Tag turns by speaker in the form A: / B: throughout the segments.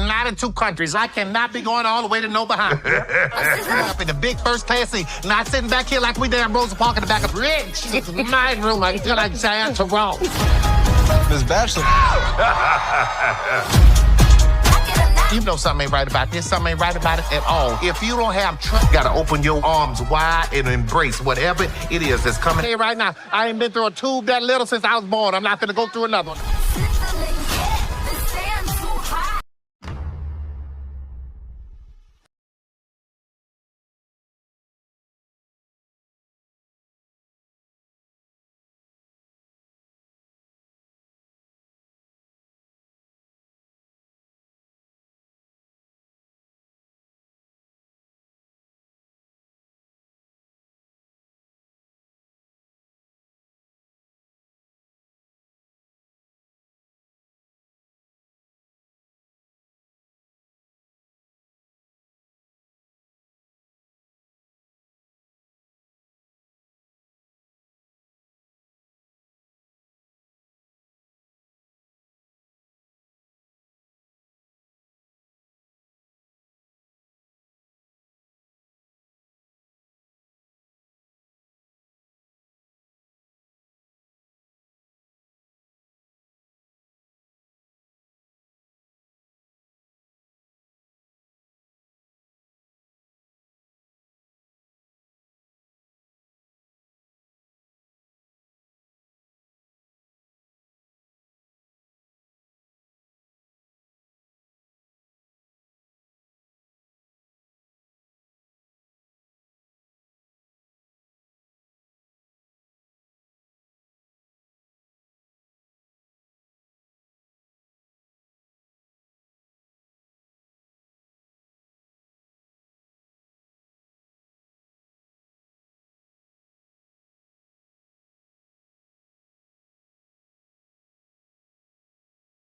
A: not in 2 countries. I cannot be going all the way to no Bahamas. Up in the big first class seat, not sitting back here like we damn Rosa Parks in the back of Rich. This is my room. I feel like Giant Toronto.
B: Miss Bachelor.
A: You know something ain't right about this. Something ain't right about it at all. If you don't have trust, you gotta open your arms wide and embrace whatever it is that's coming. Hey, right now, I ain't been through a tube that little since I was born. I'm not gonna go through another one.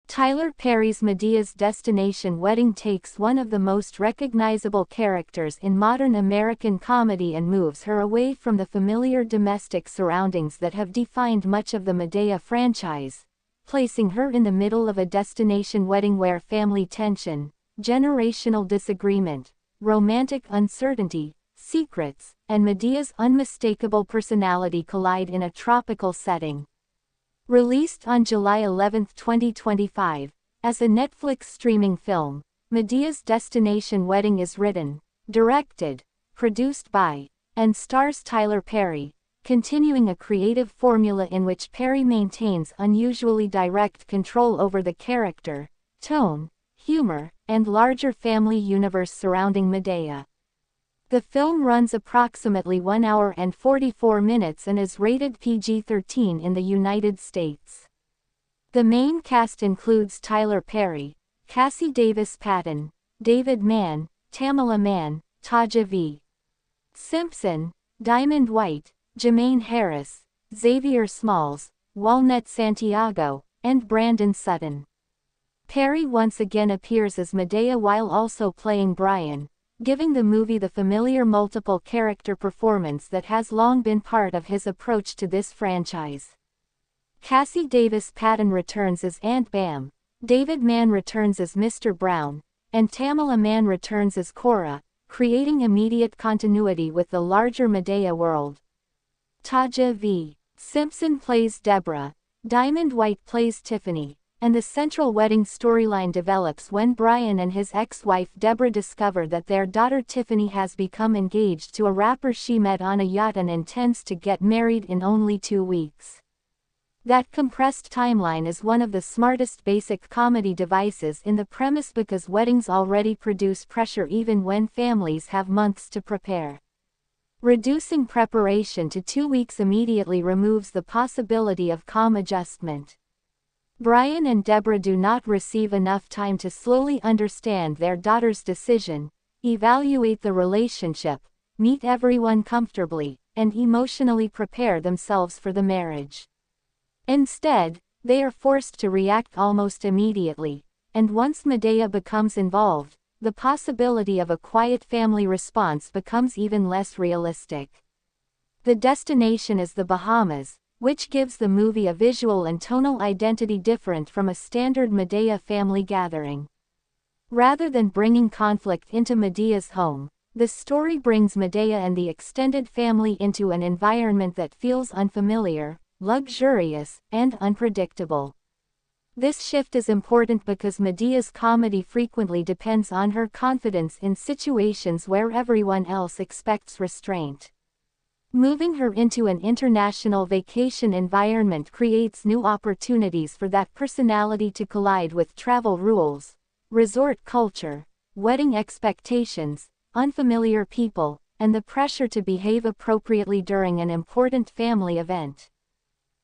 C: Tyler Perry's Medea's Destination Wedding takes one of the most recognizable characters in modern American comedy and moves her away from the familiar domestic surroundings that have defined much of the Madea franchise, placing her in the middle of a destination wedding where family tension, generational disagreement, romantic uncertainty, secrets, and Medea's unmistakable personality collide in a tropical setting. Released on July 11, 2025, as a Netflix streaming film, Medea's Destination Wedding is written, directed, produced by, and stars Tyler Perry, continuing a creative formula in which Perry maintains unusually direct control over the character, tone, humor, and larger family universe surrounding Madea. The film runs approximately 1 hour and 44 minutes and is rated PG-13 in the United States. The main cast includes Tyler Perry, Cassi Davis-Patton, David Mann, Tamela Mann, Taja v. Simpson, Diamond White, Jermaine Harris, Xavier Smalls, Walnut Santiago, and Brandon Sutton. Perry once again appears as Madea while also playing Brian, giving the movie the familiar multiple character performance that has long been part of his approach to this franchise. Cassi Davis-Patton returns as Aunt Bam, David Mann returns as Mr. Brown, and Tamela Mann returns as Cora, creating immediate continuity with the larger Madea world. Taja v. Simpson plays Deborah, Diamond White plays Tiffany, and the central wedding storyline develops when Brian and his ex-wife Deborah discover that their daughter Tiffany has become engaged to a rapper she met on a yacht and intends to get married in only 2 weeks. That compressed timeline is one of the smartest basic comedy devices in the premise because weddings already produce pressure even when families have months to prepare. Reducing preparation to 2 weeks immediately removes the possibility of calm adjustment. Brian and Deborah do not receive enough time to slowly understand their daughter's decision, evaluate the relationship, meet everyone comfortably, and emotionally prepare themselves for the marriage. Instead, they are forced to react almost immediately, and once Madea becomes involved, the possibility of a quiet family response becomes even less realistic. The destination is the Bahamas, which gives the movie a visual and tonal identity different from a standard Madea family gathering. Rather than bringing conflict into Medea's home, the story brings Madea and the extended family into an environment that feels unfamiliar, luxurious, and unpredictable. This shift is important because Medea's comedy frequently depends on her confidence in situations where everyone else expects restraint. Moving her into an international vacation environment creates new opportunities for that personality to collide with travel rules, resort culture, wedding expectations, unfamiliar people, and the pressure to behave appropriately during an important family event.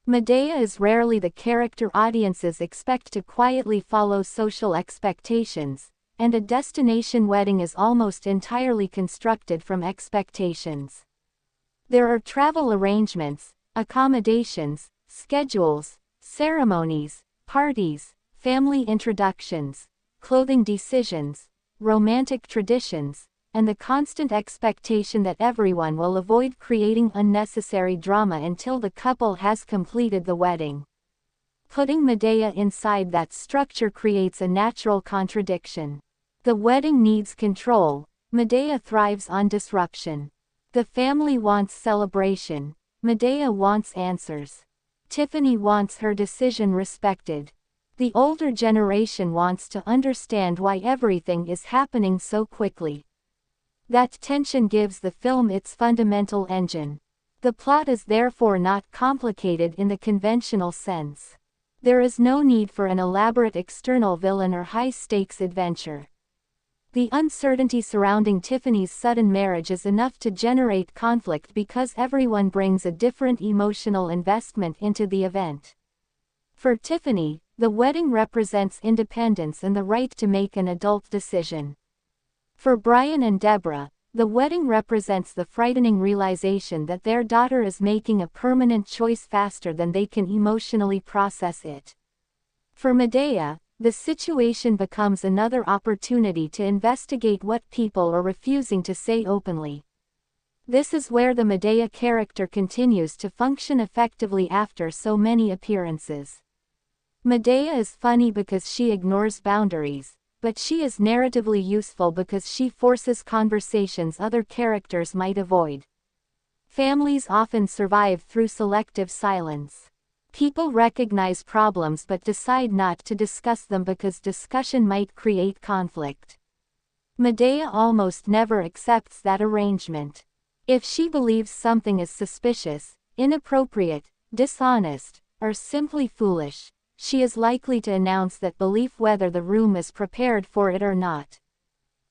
C: Madea is rarely the character audiences expect to quietly follow social expectations, and a destination wedding is almost entirely constructed from expectations. There are travel arrangements, accommodations, schedules, ceremonies, parties, family introductions, clothing decisions, romantic traditions, and the constant expectation that everyone will avoid creating unnecessary drama until the couple has completed the wedding. Putting Madea inside that structure creates a natural contradiction. The wedding needs control, Madea thrives on disruption. The family wants celebration, Madea wants answers. Tiffany wants her decision respected. The older generation wants to understand why everything is happening so quickly. That tension gives the film its fundamental engine. The plot is therefore not complicated in the conventional sense. There is no need for an elaborate external villain or high-stakes adventure. The uncertainty surrounding Tiffany's sudden marriage is enough to generate conflict because everyone brings a different emotional investment into the event. For Tiffany, the wedding represents independence and the right to make an adult decision. For Brian and Deborah, the wedding represents the frightening realization that their daughter is making a permanent choice faster than they can emotionally process it. For Madea, the situation becomes another opportunity to investigate what people are refusing to say openly. This is where the Madea character continues to function effectively after so many appearances. Madea is funny because she ignores boundaries, but she is narratively useful because she forces conversations other characters might avoid. Families often survive through selective silence. People recognize problems but decide not to discuss them because discussion might create conflict. Madea almost never accepts that arrangement. If she believes something is suspicious, inappropriate, dishonest, or simply foolish, she is likely to announce that belief whether the room is prepared for it or not.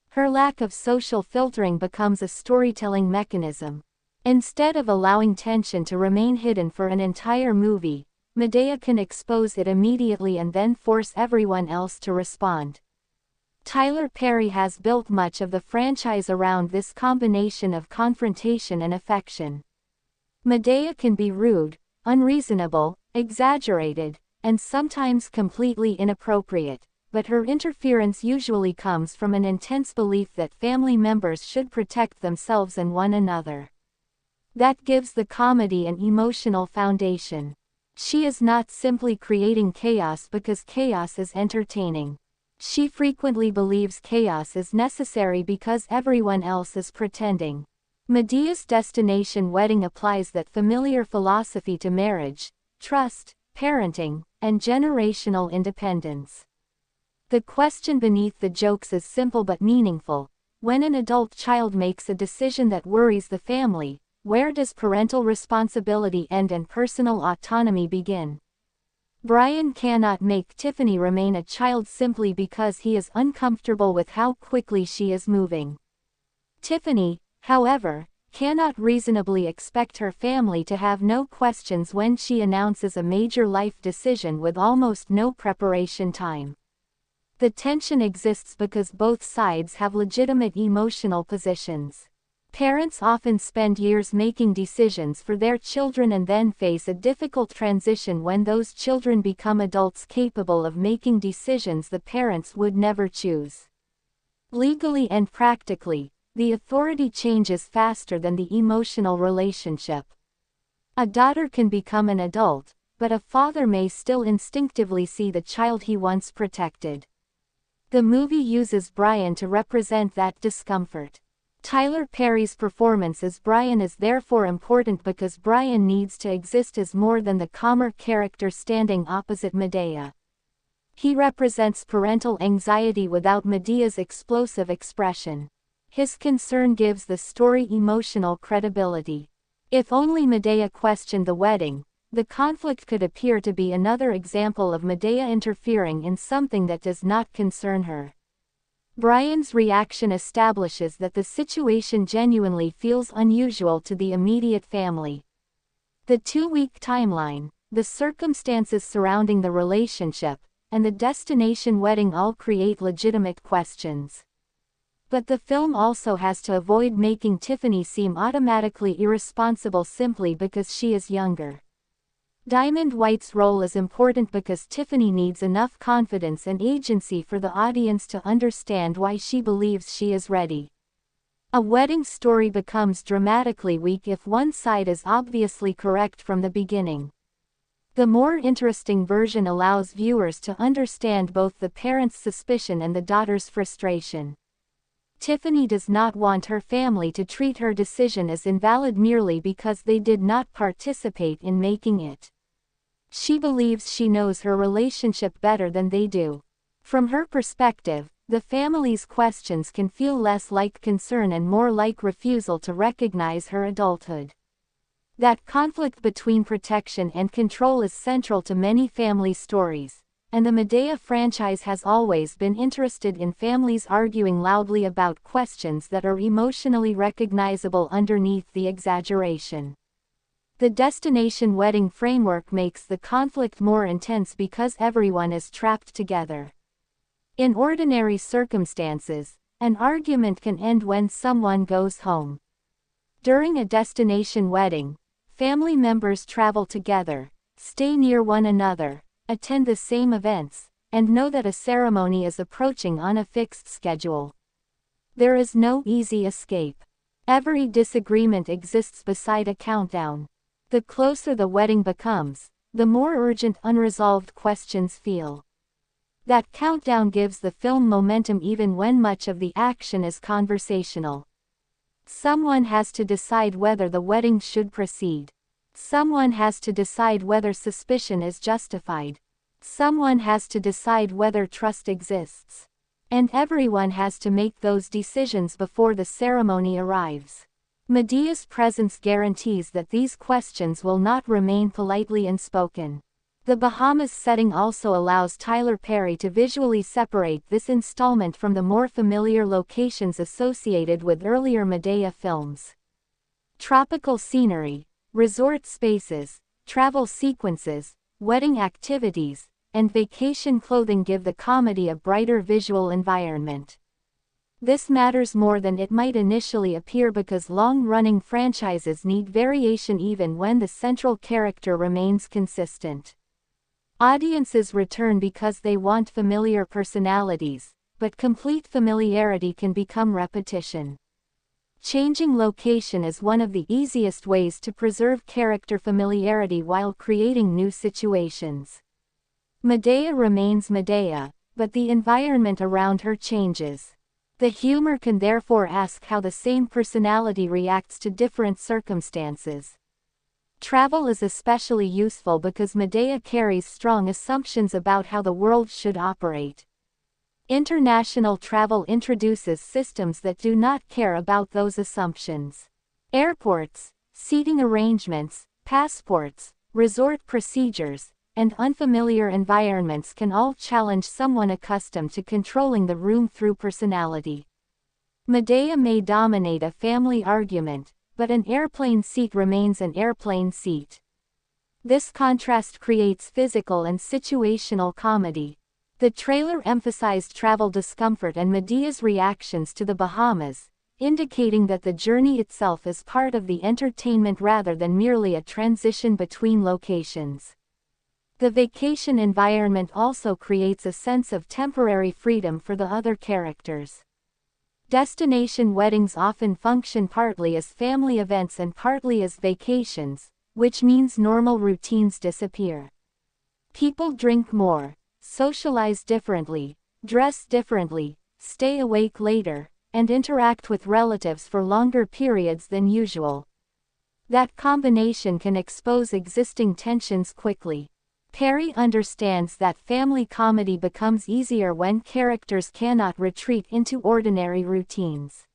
C: Her lack of social filtering becomes a storytelling mechanism. Instead of allowing tension to remain hidden for an entire movie, Madea can expose it immediately and then force everyone else to respond. Tyler Perry has built much of the franchise around this combination of confrontation and affection. Madea can be rude, unreasonable, exaggerated, and sometimes completely inappropriate, but her interference usually comes from an intense belief that family members should protect themselves and one another. That gives the comedy an emotional foundation. She is not simply creating chaos because chaos is entertaining. She frequently believes chaos is necessary because everyone else is pretending. Medea's destination wedding applies that familiar philosophy to marriage, trust, parenting, and generational independence. The question beneath the jokes is simple but meaningful. When an adult child makes a decision that worries the family, where does parental responsibility end and personal autonomy begin? Brian cannot make Tiffany remain a child simply because he is uncomfortable with how quickly she is moving. Tiffany, however, cannot reasonably expect her family to have no questions when she announces a major life decision with almost no preparation time. The tension exists because both sides have legitimate emotional positions. Parents often spend years making decisions for their children and then face a difficult transition when those children become adults capable of making decisions the parents would never choose. Legally and practically, the authority changes faster than the emotional relationship. A daughter can become an adult, but a father may still instinctively see the child he once protected. The movie uses Brian to represent that discomfort. Tyler Perry's performance as Brian is therefore important because Brian needs to exist as more than the calmer character standing opposite Madea. He represents parental anxiety without Medea's explosive expression. His concern gives the story emotional credibility. If only Madea questioned the wedding, the conflict could appear to be another example of Madea interfering in something that does not concern her. Brian's reaction establishes that the situation genuinely feels unusual to the immediate family. The 2-week timeline, the circumstances surrounding the relationship, and the destination wedding all create legitimate questions. But the film also has to avoid making Tiffany seem automatically irresponsible simply because she is younger. Diamond White's role is important because Tiffany needs enough confidence and agency for the audience to understand why she believes she is ready. A wedding story becomes dramatically weak if one side is obviously correct from the beginning. The more interesting version allows viewers to understand both the parents' suspicion and the daughter's frustration. Tiffany does not want her family to treat her decision as invalid merely because they did not participate in making it. She believes she knows her relationship better than they do. From her perspective, the family's questions can feel less like concern and more like refusal to recognize her adulthood. That conflict between protection and control is central to many family stories, and the Madea franchise has always been interested in families arguing loudly about questions that are emotionally recognizable underneath the exaggeration. The destination wedding framework makes the conflict more intense because everyone is trapped together. In ordinary circumstances, an argument can end when someone goes home. During a destination wedding, family members travel together, stay near one another, attend the same events, and know that a ceremony is approaching on a fixed schedule. There is no easy escape. Every disagreement exists beside a countdown. The closer the wedding becomes, the more urgent unresolved questions feel. That countdown gives the film momentum even when much of the action is conversational. Someone has to decide whether the wedding should proceed. Someone has to decide whether suspicion is justified. Someone has to decide whether trust exists. And everyone has to make those decisions before the ceremony arrives. Medea's presence guarantees that these questions will not remain politely unspoken. The Bahamas setting also allows Tyler Perry to visually separate this installment from the more familiar locations associated with earlier Madea films. Tropical scenery, resort spaces, travel sequences, wedding activities, and vacation clothing give the comedy a brighter visual environment. This matters more than it might initially appear because long-running franchises need variation even when the central character remains consistent. Audiences return because they want familiar personalities, but complete familiarity can become repetition. Changing location is one of the easiest ways to preserve character familiarity while creating new situations. Madea remains Madea, but the environment around her changes. The humor can therefore ask how the same personality reacts to different circumstances. Travel is especially useful because Madea carries strong assumptions about how the world should operate. International travel introduces systems that do not care about those assumptions. Airports, seating arrangements, passports, resort procedures, and unfamiliar environments can all challenge someone accustomed to controlling the room through personality. Madea may dominate a family argument, but an airplane seat remains an airplane seat. This contrast creates physical and situational comedy. The trailer emphasized travel discomfort and Medea's reactions to the Bahamas, indicating that the journey itself is part of the entertainment rather than merely a transition between locations. The vacation environment also creates a sense of temporary freedom for the other characters. Destination weddings often function partly as family events and partly as vacations, which means normal routines disappear. People drink more, socialize differently, dress differently, stay awake later, and interact with relatives for longer periods than usual. That combination can expose existing tensions quickly. Perry understands that family comedy becomes easier when characters cannot retreat into ordinary routines.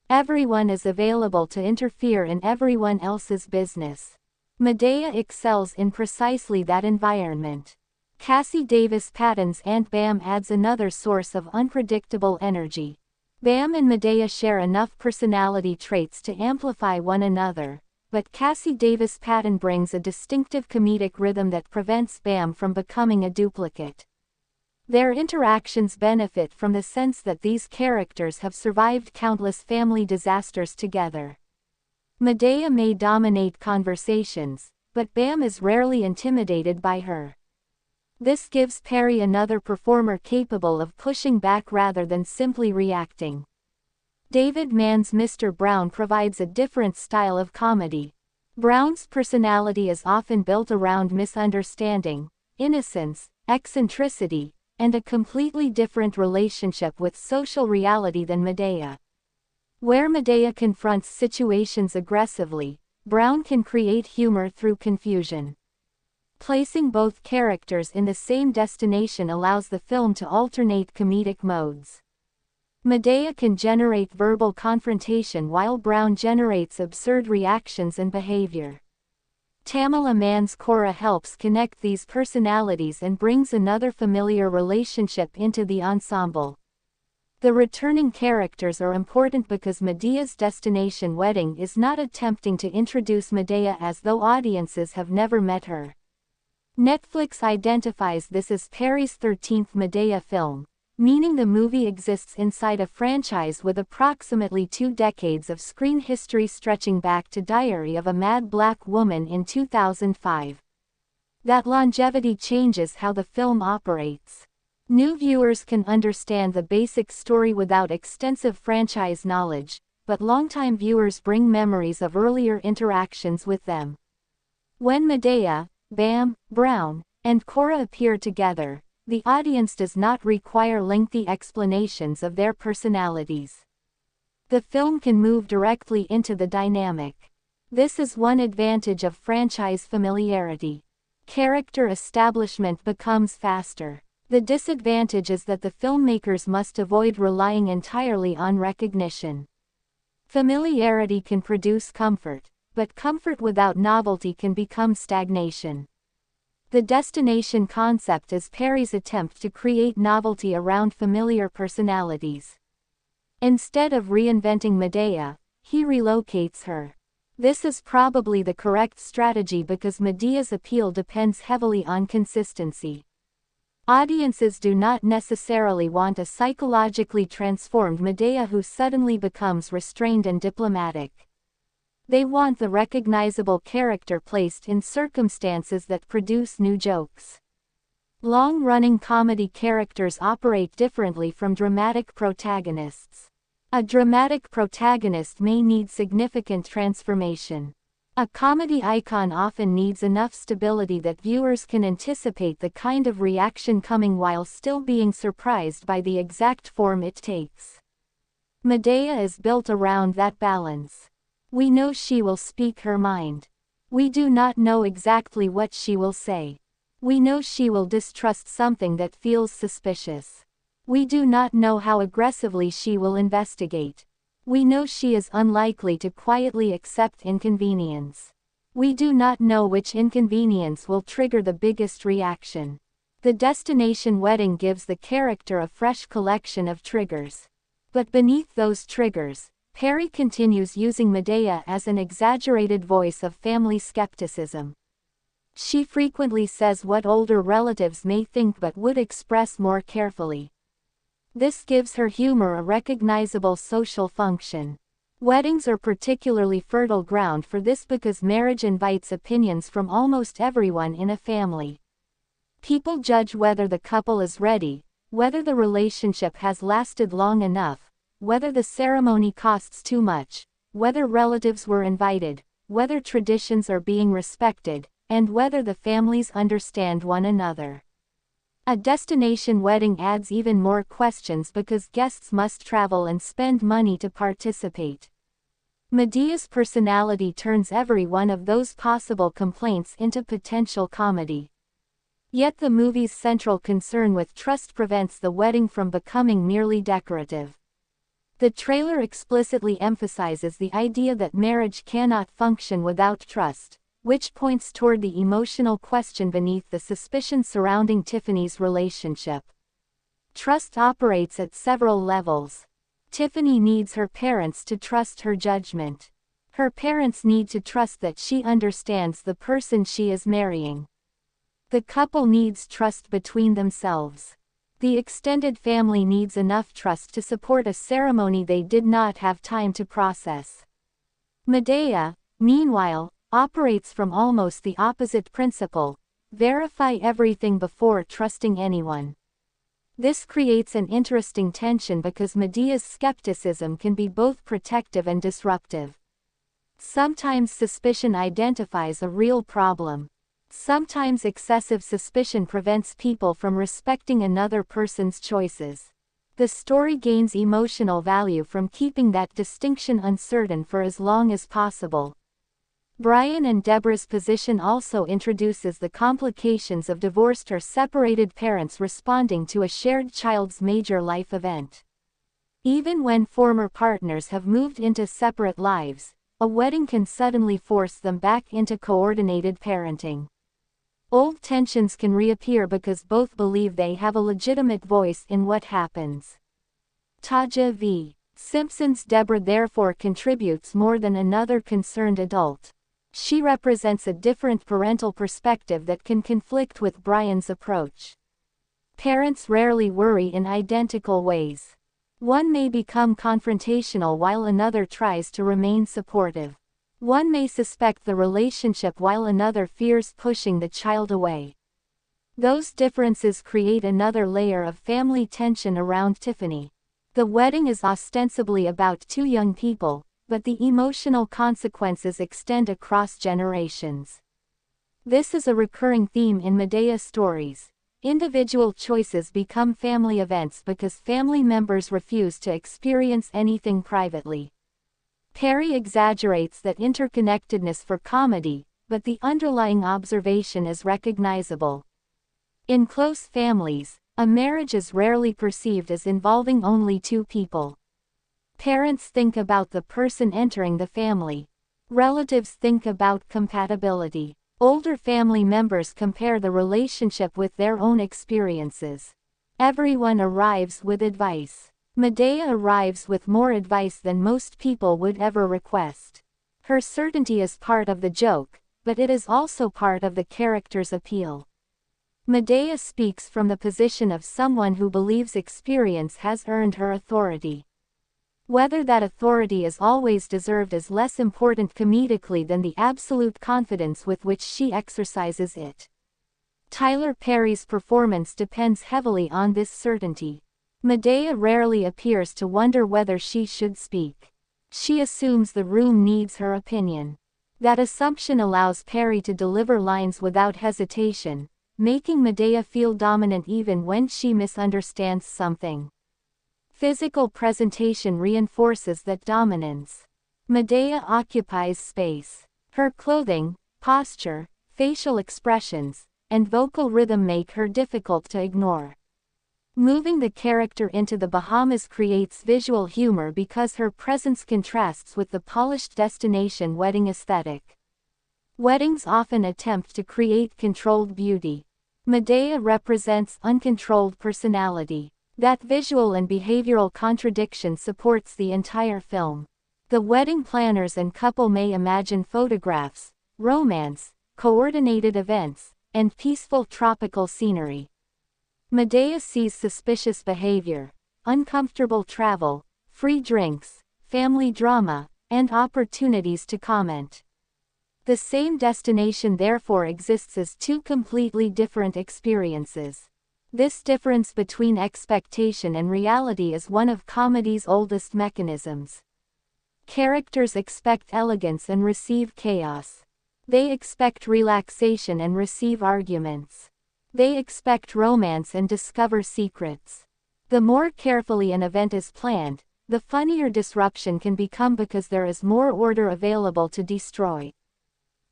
C: Everyone is available to interfere in everyone else's business. Madea excels in precisely that environment. Cassi Davis Patton's Aunt Bam adds another source of unpredictable energy. Bam and Madea share enough personality traits to amplify one another, but Cassi Davis Patton brings a distinctive comedic rhythm that prevents Bam from becoming a duplicate. Their interactions benefit from the sense that these characters have survived countless family disasters together. Madea may dominate conversations, but Bam is rarely intimidated by her. This gives Perry another performer capable of pushing back rather than simply reacting. David Mann's Mr. Brown provides a different style of comedy. Brown's personality is often built around misunderstanding, innocence, eccentricity, and a completely different relationship with social reality than Madea. Where Madea confronts situations aggressively, Brown can create humor through confusion. Placing both characters in the same destination allows the film to alternate comedic modes. Madea can generate verbal confrontation while Brown generates absurd reactions and behavior. Tamela Mann's Cora helps connect these personalities and brings another familiar relationship into the ensemble. The returning characters are important because Medea's destination wedding is not attempting to introduce Madea as though audiences have never met her. Netflix identifies this as Perry's 13th Madea film, meaning the movie exists inside a franchise with approximately 2 decades of screen history stretching back to Diary of a Mad Black Woman in 2005. That longevity changes how the film operates. New viewers can understand the basic story without extensive franchise knowledge, but longtime viewers bring memories of earlier interactions with them. When Madea, Bam, Brown, and Cora appear together, the audience does not require lengthy explanations of their personalities. The film can move directly into the dynamic. This is one advantage of franchise familiarity. Character establishment becomes faster. The disadvantage is that the filmmakers must avoid relying entirely on recognition. Familiarity can produce comfort, but comfort without novelty can become stagnation. The destination concept is Perry's attempt to create novelty around familiar personalities. Instead of reinventing Madea, he relocates her. This is probably the correct strategy because Medea's appeal depends heavily on consistency. Audiences do not necessarily want a psychologically transformed Madea who suddenly becomes restrained and diplomatic. They want the recognizable character placed in circumstances that produce new jokes. Long-running comedy characters operate differently from dramatic protagonists. A dramatic protagonist may need significant transformation. A comedy icon often needs enough stability that viewers can anticipate the kind of reaction coming while still being surprised by the exact form it takes. Madea is built around that balance. We know she will speak her mind. We do not know exactly what she will say. We know she will distrust something that feels suspicious. We do not know how aggressively she will investigate. We know she is unlikely to quietly accept inconvenience. We do not know which inconvenience will trigger the biggest reaction. The destination wedding gives the character a fresh collection of triggers. But beneath those triggers, Perry continues using Madea as an exaggerated voice of family skepticism. She frequently says what older relatives may think but would express more carefully. This gives her humor a recognizable social function. Weddings are particularly fertile ground for this because marriage invites opinions from almost everyone in a family. People judge whether the couple is ready, whether the relationship has lasted long enough, whether the ceremony costs too much, whether relatives were invited, whether traditions are being respected, and whether the families understand one another. A destination wedding adds even more questions because guests must travel and spend money to participate. Madea's personality turns every one of those possible complaints into potential comedy. Yet the movie's central concern with trust prevents the wedding from becoming merely decorative. The trailer explicitly emphasizes the idea that marriage cannot function without trust, which points toward the emotional question beneath the suspicion surrounding Tiffany's relationship. Trust operates at several levels. Tiffany needs her parents to trust her judgment. Her parents need to trust that she understands the person she is marrying. The couple needs trust between themselves. The extended family needs enough trust to support a ceremony they did not have time to process. Madea, meanwhile, operates from almost the opposite principle: verify everything before trusting anyone. This creates an interesting tension because Madea's skepticism can be both protective and disruptive. Sometimes suspicion identifies a real problem. Sometimes excessive suspicion prevents people from respecting another person's choices. The story gains emotional value from keeping that distinction uncertain for as long as possible. Brian and Deborah's position also introduces the complications of divorced or separated parents responding to a shared child's major life event. Even when former partners have moved into separate lives, a wedding can suddenly force them back into coordinated parenting. Old tensions can reappear because both believe they have a legitimate voice in what happens. Taja v. Simpson's Deborah therefore contributes more than another concerned adult. She represents a different parental perspective that can conflict with Brian's approach. Parents rarely worry in identical ways. One may become confrontational while another tries to remain supportive. One may suspect the relationship while another fears pushing the child away. Those differences create another layer of family tension around Tiffany. The wedding is ostensibly about two young people, but the emotional consequences extend across generations. This is a recurring theme in Madea stories. Individual choices become family events because family members refuse to experience anything privately. Perry exaggerates that interconnectedness for comedy, but the underlying observation is recognizable. In close families, a marriage is rarely perceived as involving only two people. Parents think about the person entering the family. Relatives think about compatibility. Older family members compare the relationship with their own experiences. Everyone arrives with advice. Madea arrives with more advice than most people would ever request. Her certainty is part of the joke, but it is also part of the character's appeal. Madea speaks from the position of someone who believes experience has earned her authority. Whether that authority is always deserved is less important comedically than the absolute confidence with which she exercises it. Tyler Perry's performance depends heavily on this certainty. Madea rarely appears to wonder whether she should speak. She assumes the room needs her opinion. That assumption allows Perry to deliver lines without hesitation, making Madea feel dominant even when she misunderstands something. Physical presentation reinforces that dominance. Madea occupies space. Her clothing, posture, facial expressions, and vocal rhythm make her difficult to ignore. Moving the character into the Bahamas creates visual humor because her presence contrasts with the polished destination wedding aesthetic. Weddings often attempt to create controlled beauty. Madea represents uncontrolled personality. That visual and behavioral contradiction supports the entire film. The wedding planners and couple may imagine photographs, romance, coordinated events, and peaceful tropical scenery. Madea sees suspicious behavior, uncomfortable travel, free drinks, family drama, and opportunities to comment. The same destination therefore exists as two completely different experiences. This difference between expectation and reality is one of comedy's oldest mechanisms. Characters expect elegance and receive chaos. They expect relaxation and receive arguments. They expect romance and discover secrets. The more carefully an event is planned, the funnier disruption can become because there is more order available to destroy.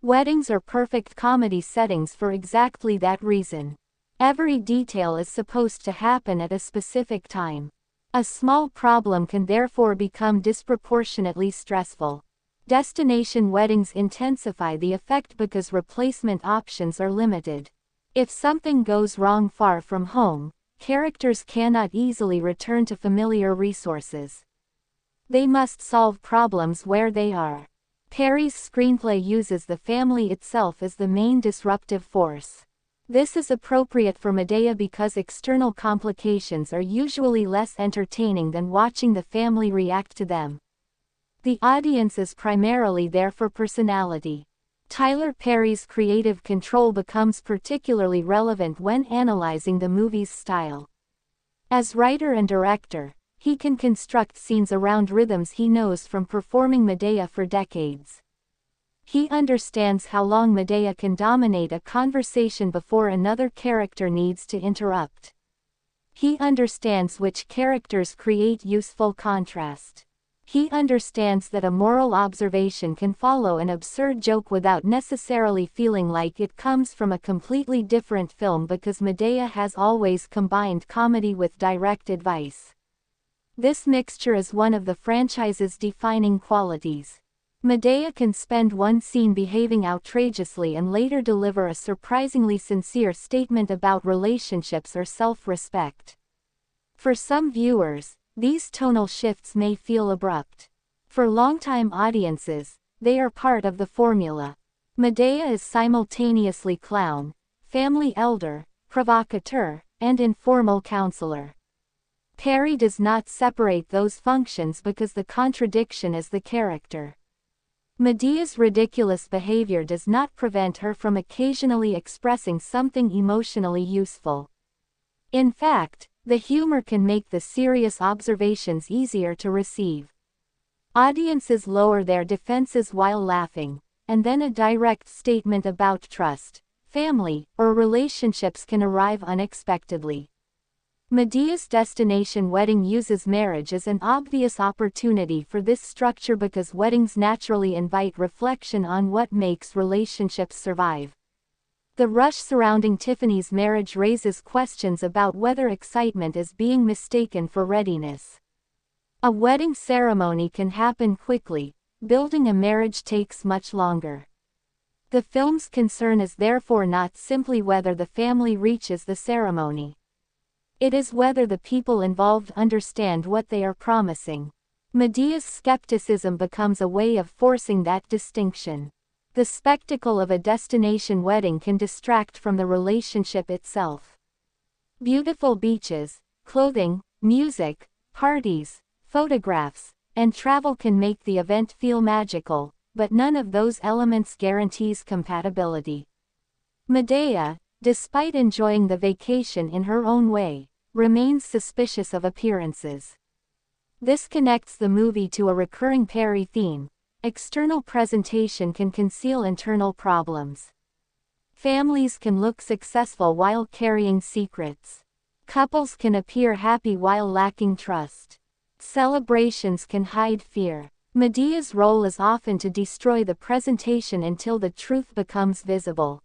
C: Weddings are perfect comedy settings for exactly that reason. Every detail is supposed to happen at a specific time. A small problem can therefore become disproportionately stressful. Destination weddings intensify the effect because replacement options are limited. If something goes wrong far from home, characters cannot easily return to familiar resources. They must solve problems where they are. Perry's screenplay uses the family itself as the main disruptive force. This is appropriate for Madea because external complications are usually less entertaining than watching the family react to them. The audience is primarily there for personality. Tyler Perry's creative control becomes particularly relevant when analyzing the movie's style. As writer and director, he can construct scenes around rhythms he knows from performing Madea for decades. He understands how long Madea can dominate a conversation before another character needs to interrupt. He understands which characters create useful contrast. He understands that a moral observation can follow an absurd joke without necessarily feeling like it comes from a completely different film because Madea has always combined comedy with direct advice. This mixture is one of the franchise's defining qualities. Madea can spend one scene behaving outrageously and later deliver a surprisingly sincere statement about relationships or self-respect. For some viewers, these tonal shifts may feel abrupt. For longtime audiences, they are part of the formula. Madea is simultaneously clown, family elder, provocateur, and informal counselor. Perry does not separate those functions because the contradiction is the character. Madea's ridiculous behavior does not prevent her from occasionally expressing something emotionally useful. In fact, the humor can make the serious observations easier to receive. Audiences lower their defenses while laughing, and then a direct statement about trust, family, or relationships can arrive unexpectedly. Madea's destination wedding uses marriage as an obvious opportunity for this structure because weddings naturally invite reflection on what makes relationships survive. The rush surrounding Tiffany's marriage raises questions about whether excitement is being mistaken for readiness. A wedding ceremony can happen quickly, building a marriage takes much longer. The film's concern is therefore not simply whether the family reaches the ceremony. It is whether the people involved understand what they are promising. Madea's skepticism becomes a way of forcing that distinction. The spectacle of a destination wedding can distract from the relationship itself. Beautiful beaches, clothing, music, parties, photographs, and travel can make the event feel magical, but none of those elements guarantees compatibility. Madea, despite enjoying the vacation in her own way, remains suspicious of appearances. This connects the movie to a recurring Perry theme. External presentation can conceal internal problems. Families can look successful while carrying secrets. Couples can appear happy while lacking trust. Celebrations can hide fear. Madea's role is often to destroy the presentation until the truth becomes visible.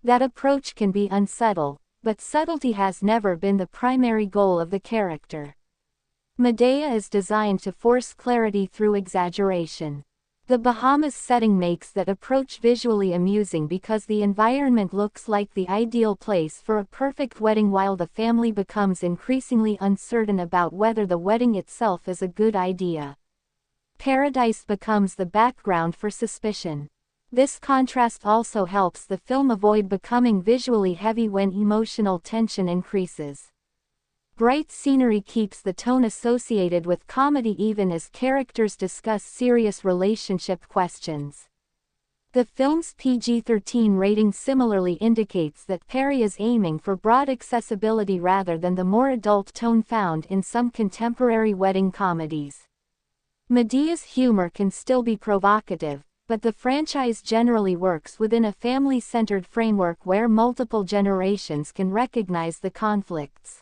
C: That approach can be unsubtle, but subtlety has never been the primary goal of the character. Madea is designed to force clarity through exaggeration. The Bahamas setting makes that approach visually amusing because the environment looks like the ideal place for a perfect wedding while the family becomes increasingly uncertain about whether the wedding itself is a good idea. Paradise becomes the background for suspicion. This contrast also helps the film avoid becoming visually heavy when emotional tension increases. Bright scenery keeps the tone associated with comedy even as characters discuss serious relationship questions. The film's PG-13 rating similarly indicates that Perry is aiming for broad accessibility rather than the more adult tone found in some contemporary wedding comedies. Madea's humor can still be provocative, but the franchise generally works within a family-centered framework where multiple generations can recognize the conflicts.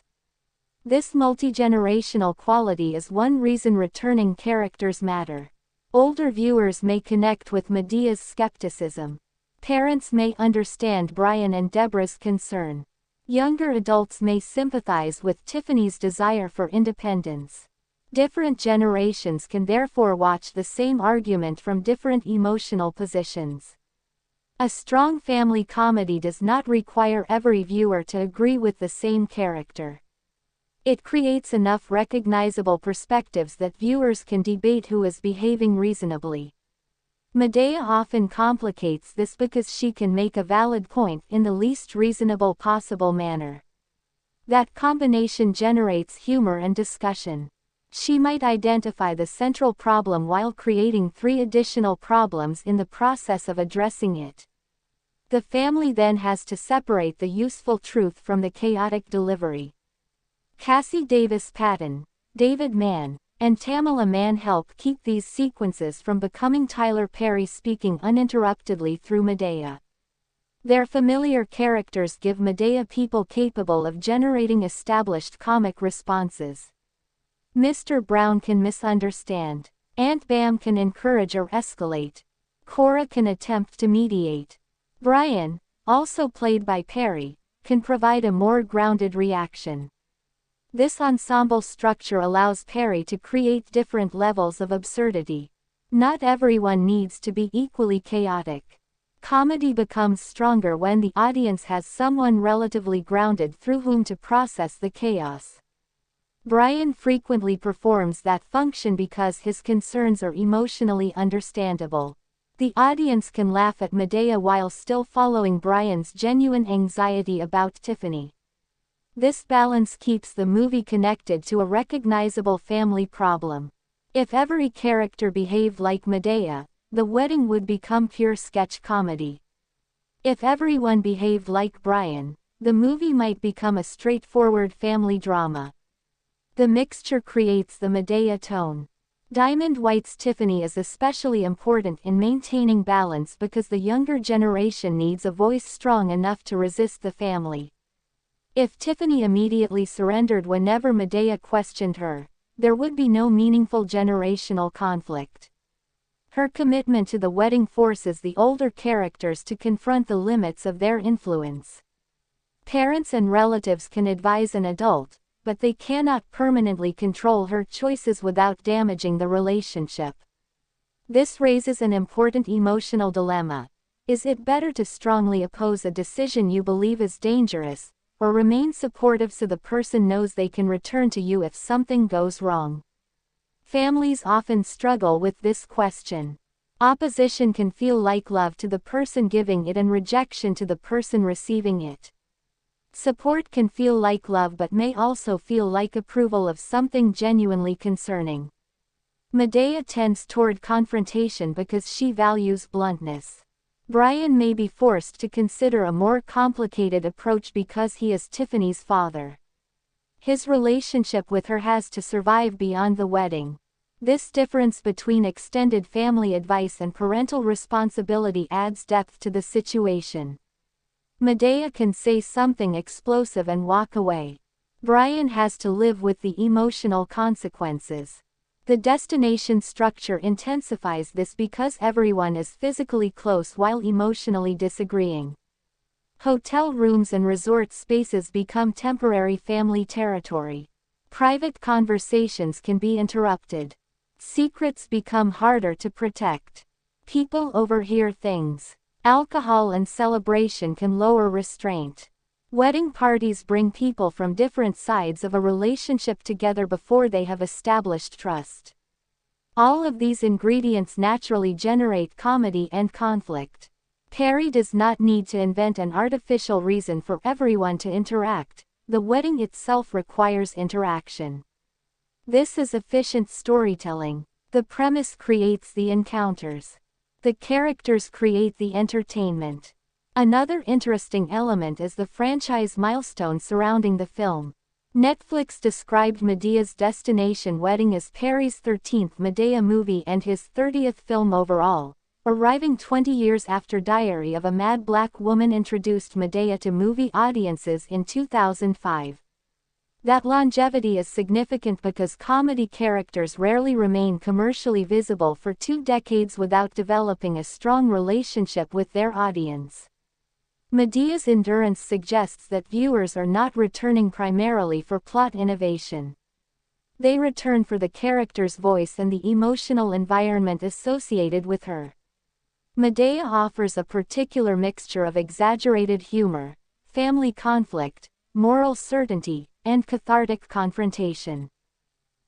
C: This multi-generational quality is one reason returning characters matter. Older viewers may connect with Madea's skepticism. Parents may understand Brian and Deborah's concern. Younger adults may sympathize with Tiffany's desire for independence. Different generations can therefore watch the same argument from different emotional positions. A strong family comedy does not require every viewer to agree with the same character. It creates enough recognizable perspectives that viewers can debate who is behaving reasonably. Madea often complicates this because she can make a valid point in the least reasonable possible manner. That combination generates humor and discussion. She might identify the central problem while creating 3 additional problems in the process of addressing it. The family then has to separate the useful truth from the chaotic delivery. Cassi Davis-Patton, David Mann, and Tamela Mann help keep these sequences from becoming Tyler Perry speaking uninterruptedly through Madea. Their familiar characters give Madea people capable of generating established comic responses. Mr. Brown can misunderstand. Aunt Bam can encourage or escalate. Cora can attempt to mediate. Brian, also played by Perry, can provide a more grounded reaction. This ensemble structure allows Perry to create different levels of absurdity. Not everyone needs to be equally chaotic. Comedy becomes stronger when the audience has someone relatively grounded through whom to process the chaos. Brian frequently performs that function because his concerns are emotionally understandable. The audience can laugh at Madea while still following Brian's genuine anxiety about Tiffany. This balance keeps the movie connected to a recognizable family problem. If every character behaved like Madea, the wedding would become pure sketch comedy. If everyone behaved like Brian, the movie might become a straightforward family drama. The mixture creates the Madea tone. Diamond White's Tiffany is especially important in maintaining balance because the younger generation needs a voice strong enough to resist the family. If Tiffany immediately surrendered whenever Madea questioned her, there would be no meaningful generational conflict. Her commitment to the wedding forces the older characters to confront the limits of their influence. Parents and relatives can advise an adult, but they cannot permanently control her choices without damaging the relationship. This raises an important emotional dilemma. Is it better to strongly oppose a decision you believe is dangerous, or remain supportive so the person knows they can return to you if something goes wrong? Families often struggle with this question. Opposition can feel like love to the person giving it and rejection to the person receiving it. Support can feel like love but may also feel like approval of something genuinely concerning. Madea tends toward confrontation because she values bluntness. Brian may be forced to consider a more complicated approach because he is Tiffany's father. His relationship with her has to survive beyond the wedding. This difference between extended family advice and parental responsibility adds depth to the situation. Madea can say something explosive and walk away. Brian has to live with the emotional consequences. The destination structure intensifies this because everyone is physically close while emotionally disagreeing. Hotel rooms and resort spaces become temporary family territory. Private conversations can be interrupted. Secrets become harder to protect. People overhear things. Alcohol and celebration can lower restraint. Wedding parties bring people from different sides of a relationship together before they have established trust. All of these ingredients naturally generate comedy and conflict. Perry does not need to invent an artificial reason for everyone to interact. The wedding itself requires interaction. This is efficient storytelling. The premise creates the encounters. The characters create the entertainment. Another interesting element is the franchise milestone surrounding the film. Netflix described Madea's Destination Wedding as Perry's 13th Madea movie and his 30th film overall, arriving 20 years after Diary of a Mad Black Woman introduced Madea to movie audiences in 2005. That longevity is significant because comedy characters rarely remain commercially visible for 2 decades without developing a strong relationship with their audience. Madea's endurance suggests that viewers are not returning primarily for plot innovation. They return for the character's voice and the emotional environment associated with her. Madea offers a particular mixture of exaggerated humor, family conflict, moral certainty, and cathartic confrontation.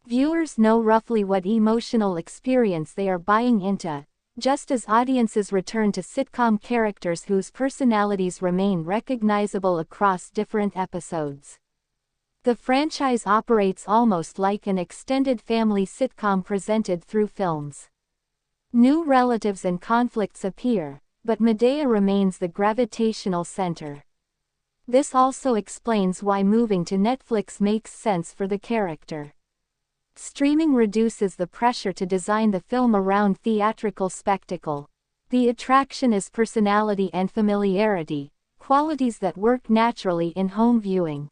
C: Viewers know roughly what emotional experience they are buying into, just as audiences return to sitcom characters whose personalities remain recognizable across different episodes. The franchise operates almost like an extended family sitcom presented through films. New relatives and conflicts appear, but Madea remains the gravitational center. This also explains why moving to Netflix makes sense for the character. Streaming reduces the pressure to design the film around theatrical spectacle. The attraction is personality and familiarity, qualities that work naturally in home viewing.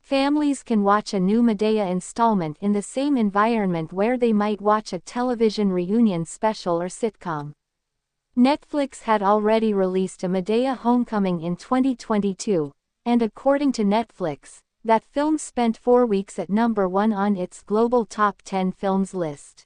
C: Families can watch a new Madea installment in the same environment where they might watch a television reunion special or sitcom. Netflix had already released a Madea Homecoming in 2022, and according to Netflix, that film spent 4 weeks at number 1 on its global top 10 films list.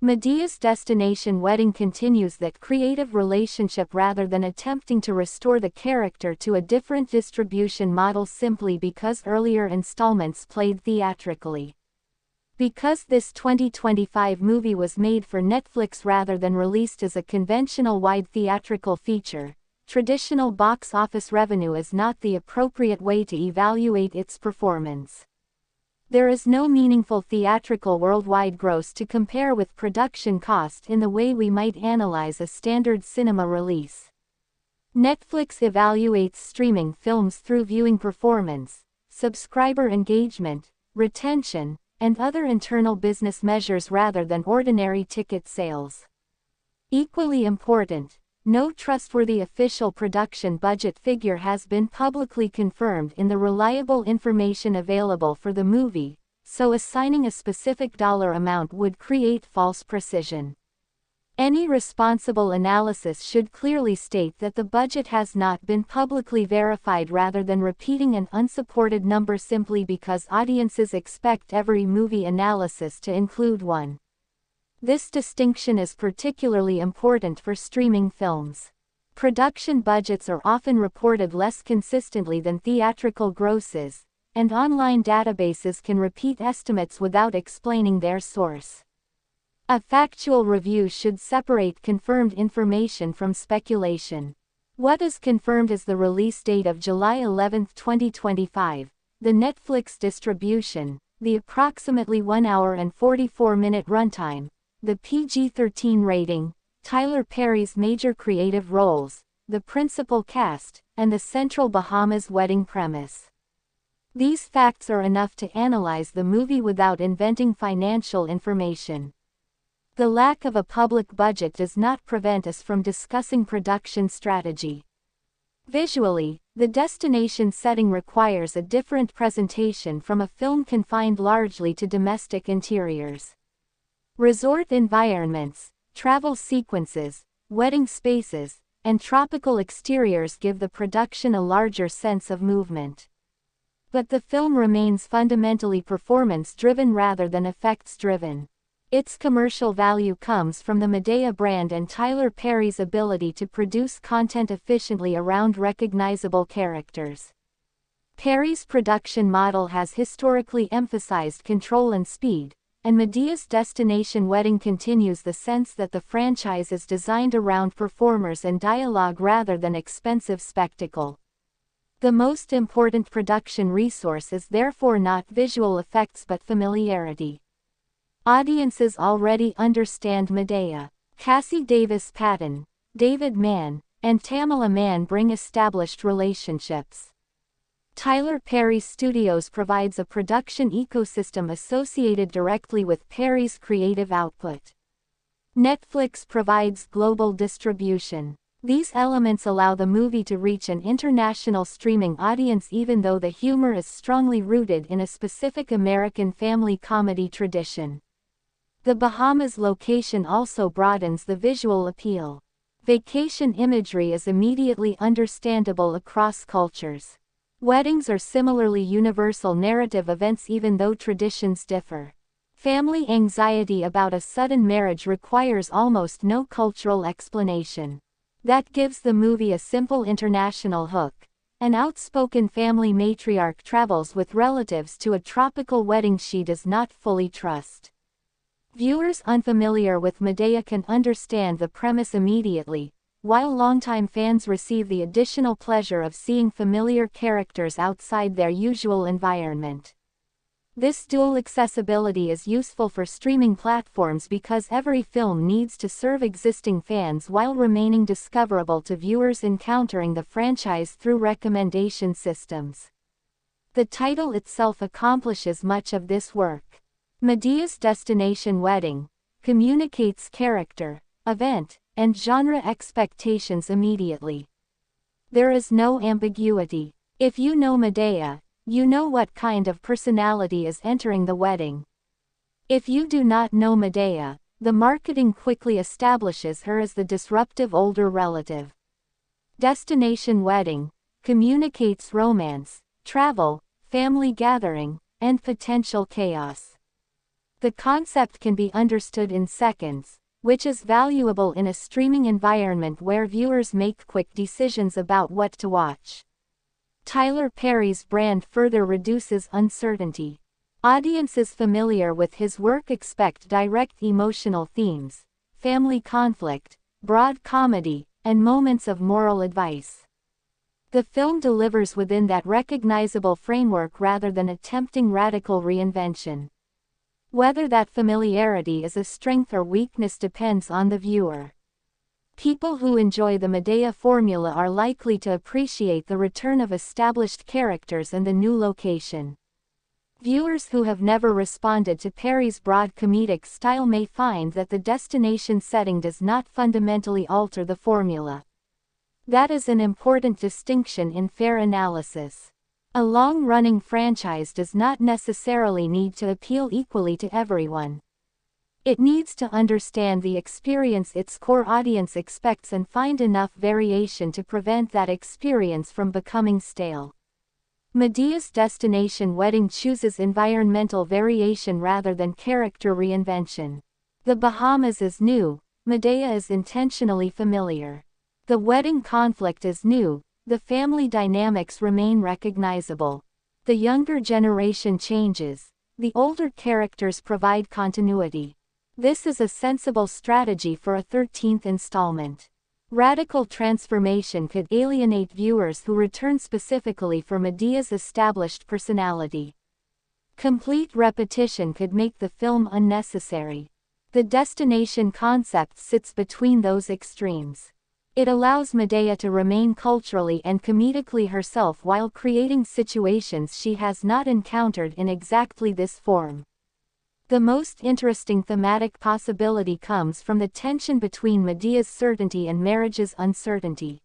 C: Madea's Destination Wedding continues that creative relationship rather than attempting to restore the character to a different distribution model simply because earlier installments played theatrically. Because this 2025 movie was made for Netflix rather than released as a conventional wide theatrical feature, traditional box office revenue is not the appropriate way to evaluate its performance. There is no meaningful theatrical worldwide gross to compare with production cost in the way we might analyze a standard cinema release. Netflix evaluates streaming films through viewing performance, subscriber engagement, retention, and other internal business measures rather than ordinary ticket sales. Equally important, no trustworthy official production budget figure has been publicly confirmed in the reliable information available for the movie, so assigning a specific dollar amount would create false precision. Any responsible analysis should clearly state that the budget has not been publicly verified rather than repeating an unsupported number simply because audiences expect every movie analysis to include one. This distinction is particularly important for streaming films. Production budgets are often reported less consistently than theatrical grosses, and online databases can repeat estimates without explaining their source. A factual review should separate confirmed information from speculation. What is confirmed is the release date of July 11, 2025, the Netflix distribution, the approximately 1 hour and 44-minute runtime, the PG-13 rating, Tyler Perry's major creative roles, the principal cast, and the central Bahamas wedding premise. These facts are enough to analyze the movie without inventing financial information. The lack of a public budget does not prevent us from discussing production strategy. Visually, the destination setting requires a different presentation from a film confined largely to domestic interiors. Resort environments, travel sequences, wedding spaces, and tropical exteriors give the production a larger sense of movement. But the film remains fundamentally performance-driven rather than effects-driven. Its commercial value comes from the Madea brand and Tyler Perry's ability to produce content efficiently around recognizable characters. Perry's production model has historically emphasized control and speed, and Madea's Destination Wedding continues the sense that the franchise is designed around performers and dialogue rather than expensive spectacle. The most important production resource is therefore not visual effects but familiarity. Audiences already understand Madea. Cassi Davis Patton, David Mann, and Tamela Mann bring established relationships. Tyler Perry Studios provides a production ecosystem associated directly with Perry's creative output. Netflix provides global distribution. These elements allow the movie to reach an international streaming audience even though the humor is strongly rooted in a specific American family comedy tradition. The Bahamas location also broadens the visual appeal. Vacation imagery is immediately understandable across cultures. Weddings are similarly universal narrative events even though traditions differ. Family anxiety about a sudden marriage requires almost no cultural explanation. That gives the movie a simple international hook. An outspoken family matriarch travels with relatives to a tropical wedding she does not fully trust. Viewers unfamiliar with Madea can understand the premise immediately, while longtime fans receive the additional pleasure of seeing familiar characters outside their usual environment. This dual accessibility is useful for streaming platforms because every film needs to serve existing fans while remaining discoverable to viewers encountering the franchise through recommendation systems. The title itself accomplishes much of this work. Madea's Destination Wedding communicates character, event, and genre expectations immediately. There is no ambiguity. If you know Madea, you know what kind of personality is entering the wedding. If you do not know Madea, the marketing quickly establishes her as the disruptive older relative. Destination Wedding communicates romance, travel, family gathering, and potential chaos. The concept can be understood in seconds, which is valuable in a streaming environment where viewers make quick decisions about what to watch. Tyler Perry's brand further reduces uncertainty. Audiences familiar with his work expect direct emotional themes, family conflict, broad comedy, and moments of moral advice. The film delivers within that recognizable framework rather than attempting radical reinvention. Whether that familiarity is a strength or weakness depends on the viewer. People who enjoy the Madea formula are likely to appreciate the return of established characters and the new location. Viewers who have never responded to Perry's broad comedic style may find that the destination setting does not fundamentally alter the formula. That is an important distinction in fair analysis. A long-running franchise does not necessarily need to appeal equally to everyone. It needs to understand the experience its core audience expects and find enough variation to prevent that experience from becoming stale. Madea's Destination Wedding chooses environmental variation rather than character reinvention. The Bahamas is new, Madea is intentionally familiar. The wedding conflict is new, the family dynamics remain recognizable. The younger generation changes, the older characters provide continuity. This is a sensible strategy for a 13th installment. Radical transformation could alienate viewers who return specifically for Madea's established personality. Complete repetition could make the film unnecessary. The destination concept sits between those extremes. It allows Madea to remain culturally and comedically herself while creating situations she has not encountered in exactly this form. The most interesting thematic possibility comes from the tension between Madea's certainty and marriage's uncertainty.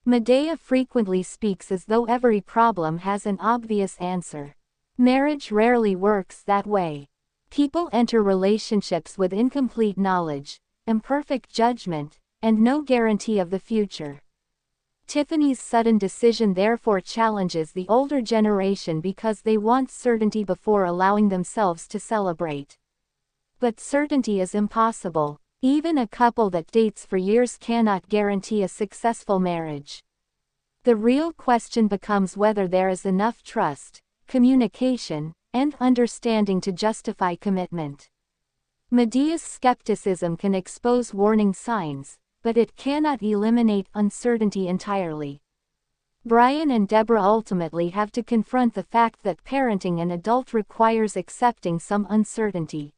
C: Madea frequently speaks as though every problem has an obvious answer. Marriage rarely works that way. People enter relationships with incomplete knowledge, imperfect judgment, and no guarantee of the future. Tiffany's sudden decision therefore challenges the older generation because they want certainty before allowing themselves to celebrate. But certainty is impossible. Even a couple that dates for years cannot guarantee a successful marriage. The real question becomes whether there is enough trust, communication, and understanding to justify commitment. Madea's skepticism can expose warning signs, but it cannot eliminate uncertainty entirely. Brian and Deborah ultimately have to confront the fact that parenting an adult requires accepting some uncertainty.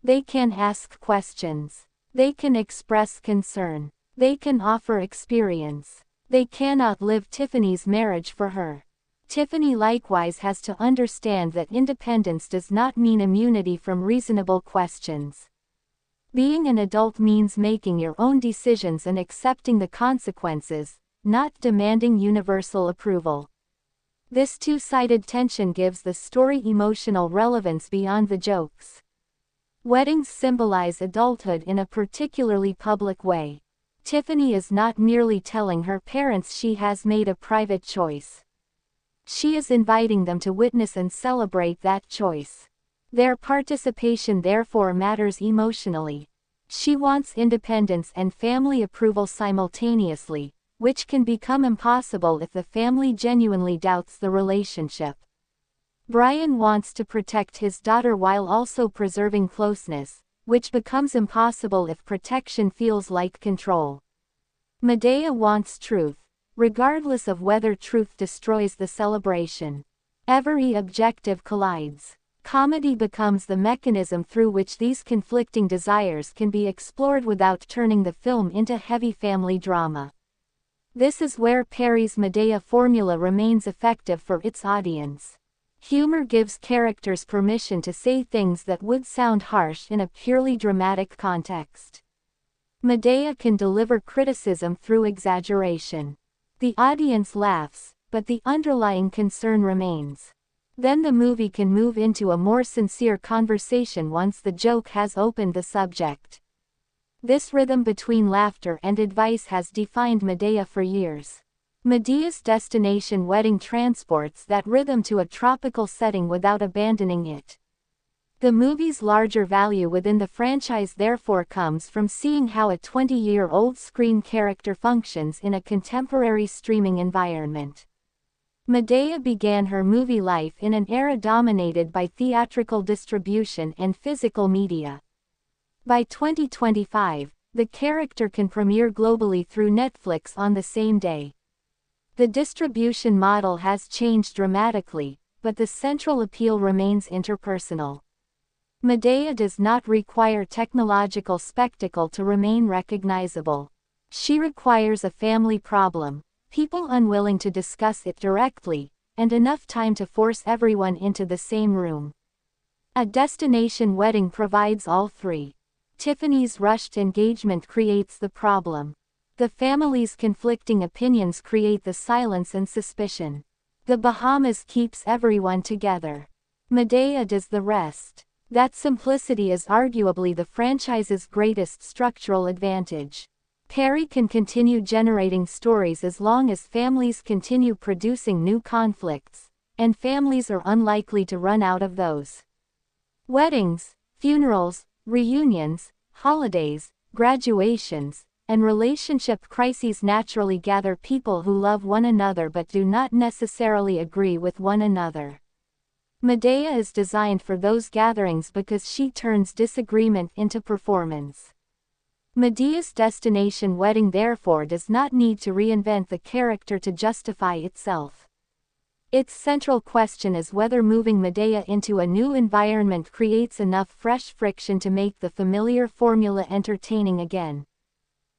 C: They can ask questions. They can express concern. They can offer experience. They cannot live Tiffany's marriage for her. Tiffany likewise has to understand that independence does not mean immunity from reasonable questions. Being an adult means making your own decisions and accepting the consequences, not demanding universal approval. This two-sided tension gives the story emotional relevance beyond the jokes. Weddings symbolize adulthood in a particularly public way. Tiffany is not merely telling her parents she has made a private choice. She is inviting them to witness and celebrate that choice. Their participation therefore matters emotionally. She wants independence and family approval simultaneously, which can become impossible if the family genuinely doubts the relationship. Brian wants to protect his daughter while also preserving closeness, which becomes impossible if protection feels like control. Madea wants truth, regardless of whether truth destroys the celebration. Every objective collides. Comedy becomes the mechanism through which these conflicting desires can be explored without turning the film into heavy family drama. This is where Perry's Madea formula remains effective for its audience. Humor gives characters permission to say things that would sound harsh in a purely dramatic context. Madea can deliver criticism through exaggeration. The audience laughs, but the underlying concern remains. Then the movie can move into a more sincere conversation once the joke has opened the subject. This rhythm between laughter and advice has defined Madea for years. Madea's destination wedding transports that rhythm to a tropical setting without abandoning it. The movie's larger value within the franchise therefore comes from seeing how a 20-year-old screen character functions in a contemporary streaming environment. Madea began her movie life in an era dominated by theatrical distribution and physical media. By 2025, the character can premiere globally through Netflix on the same day. The distribution model has changed dramatically, but the central appeal remains interpersonal. Madea does not require technological spectacle to remain recognizable. She requires a family problem, people unwilling to discuss it directly, and enough time to force everyone into the same room. A destination wedding provides all three. Tiffany's rushed engagement creates the problem. The family's conflicting opinions create the silence and suspicion. The Bahamas keeps everyone together. Madea does the rest. That simplicity is arguably the franchise's greatest structural advantage. Perry can continue generating stories as long as families continue producing new conflicts, and families are unlikely to run out of those. Weddings, funerals, reunions, holidays, graduations, and relationship crises naturally gather people who love one another but do not necessarily agree with one another. Madea is designed for those gatherings because she turns disagreement into performance. Madea's destination wedding therefore does not need to reinvent the character to justify itself. Its central question is whether moving Madea into a new environment creates enough fresh friction to make the familiar formula entertaining again.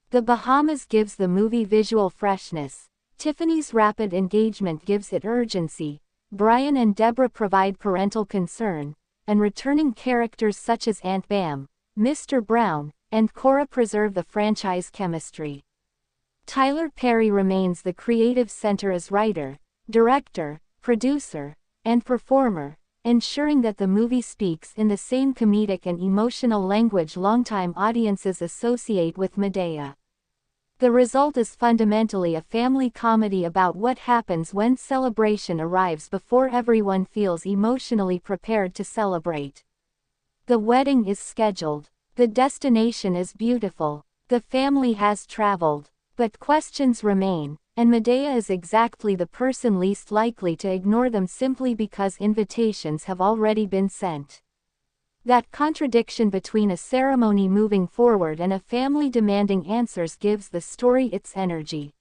C: The Bahamas gives the movie visual freshness, Tiffany's rapid engagement gives it urgency, Brian and Deborah provide parental concern, and returning characters such as Aunt Bam, Mr. Brown, and Cora preserve the franchise chemistry. Tyler Perry remains the creative center as writer, director, producer, and performer, ensuring that the movie speaks in the same comedic and emotional language longtime audiences associate with Madea. The result is fundamentally a family comedy about what happens when celebration arrives before everyone feels emotionally prepared to celebrate. The wedding is scheduled. The destination is beautiful. The family has traveled. But questions remain, and Madea is exactly the person least likely to ignore them simply because invitations have already been sent. That contradiction between a ceremony moving forward and a family demanding answers gives the story its energy.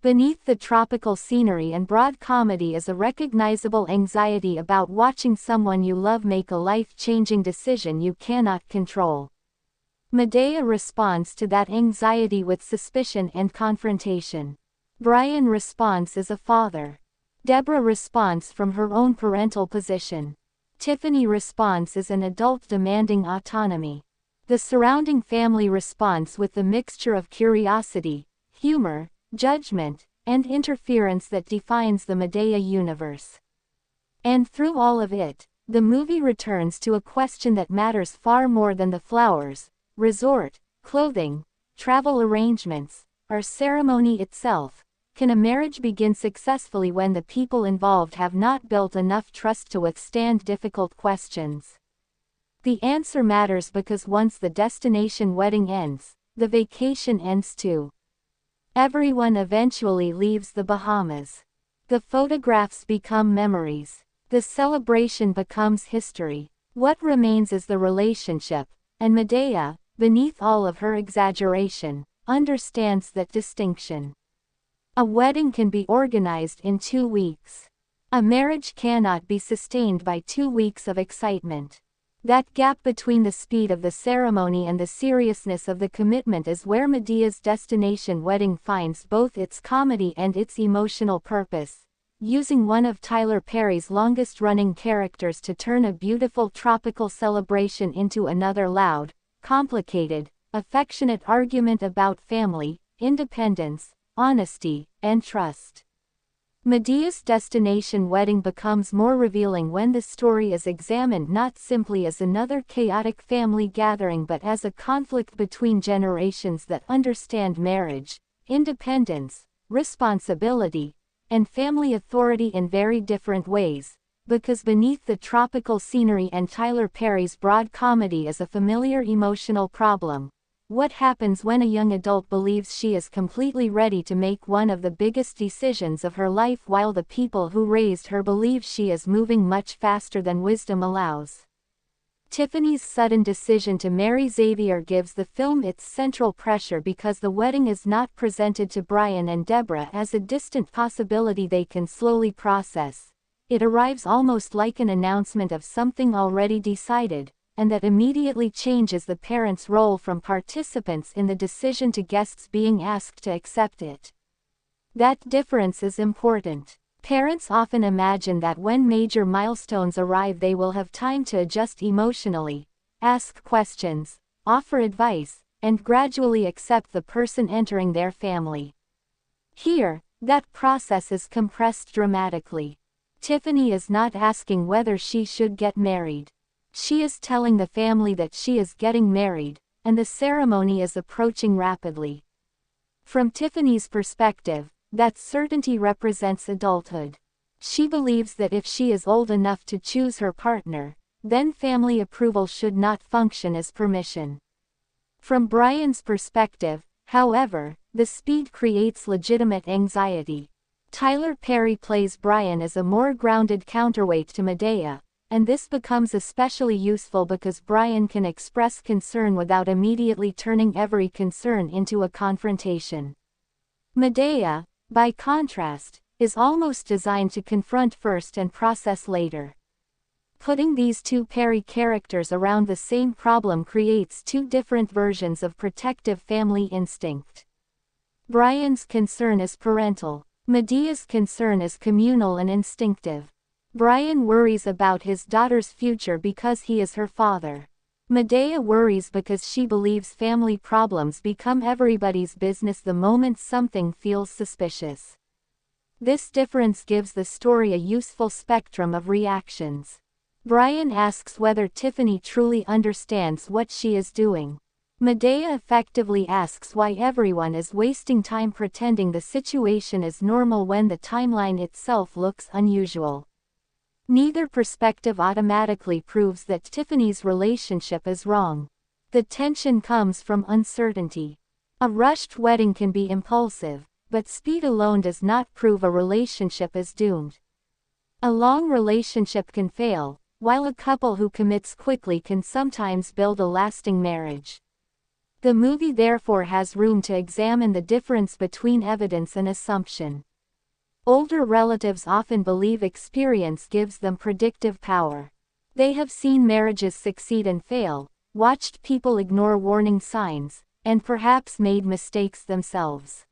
C: Beneath the tropical scenery and broad comedy is a recognizable anxiety about watching someone you love make a life-changing decision you cannot control. Madea responds to that anxiety with suspicion and confrontation. Brian responds as a father. Deborah responds from her own parental position. Tiffany responds as an adult demanding autonomy. The surrounding family responds with the mixture of curiosity, humor, judgment, and interference that defines the Madea universe. And through all of it, the movie returns to a question that matters far more than the flowers, resort, clothing, travel arrangements, or ceremony itself. Can a marriage begin successfully when the people involved have not built enough trust to withstand difficult questions? The answer matters because once the destination wedding ends, the vacation ends too. Everyone eventually leaves the Bahamas. The photographs become memories. The celebration becomes history. What remains is the relationship, and Madea, beneath all of her exaggeration, understands that distinction. A wedding can be organized in 2 weeks. A marriage cannot be sustained by 2 weeks of excitement. That gap between the speed of the ceremony and the seriousness of the commitment is where Madea's destination wedding finds both its comedy and its emotional purpose, using one of Tyler Perry's longest-running characters to turn a beautiful tropical celebration into another loud, complicated, affectionate argument about family, independence, honesty, and trust. Madea's destination wedding becomes more revealing when the story is examined not simply as another chaotic family gathering but as a conflict between generations that understand marriage, independence, responsibility, and family authority in very different ways, because beneath the tropical scenery and Tyler Perry's broad comedy is a familiar emotional problem. What happens when a young adult believes she is completely ready to make one of the biggest decisions of her life while the people who raised her believe she is moving much faster than wisdom allows? Tiffany's sudden decision to marry Xavier gives the film its central pressure because the wedding is not presented to Brian and Deborah as a distant possibility they can slowly process. It arrives almost like an announcement of something already decided, and that immediately changes the parents' role from participants in the decision to guests being asked to accept it. That difference is important. Parents often imagine that when major milestones arrive they will have time to adjust emotionally, ask questions, offer advice, and gradually accept the person entering their family. Here, that process is compressed dramatically. Tiffany is not asking whether she should get married. She is telling the family that she is getting married, and the ceremony is approaching rapidly. From Tiffany's perspective, that certainty represents adulthood. She believes that if she is old enough to choose her partner, then family approval should not function as permission. From Brian's perspective, however, the speed creates legitimate anxiety. Tyler Perry plays Brian as a more grounded counterweight to Madea, and this becomes especially useful because Brian can express concern without immediately turning every concern into a confrontation. Madea, by contrast, is almost designed to confront first and process later. Putting these two Perry characters around the same problem creates two different versions of protective family instinct. Brian's concern is parental. Madea's concern is communal and instinctive. Brian worries about his daughter's future because he is her father. Madea worries because she believes family problems become everybody's business the moment something feels suspicious. This difference gives the story a useful spectrum of reactions. Brian asks whether Tiffany truly understands what she is doing. Madea effectively asks why everyone is wasting time pretending the situation is normal when the timeline itself looks unusual. Neither perspective automatically proves that Tiffany's relationship is wrong. The tension comes from uncertainty. A rushed wedding can be impulsive, but speed alone does not prove a relationship is doomed. A long relationship can fail, while a couple who commits quickly can sometimes build a lasting marriage. The movie therefore has room to examine the difference between evidence and assumption. Older relatives often believe experience gives them predictive power. They have seen marriages succeed and fail, watched people ignore warning signs, and perhaps made mistakes themselves.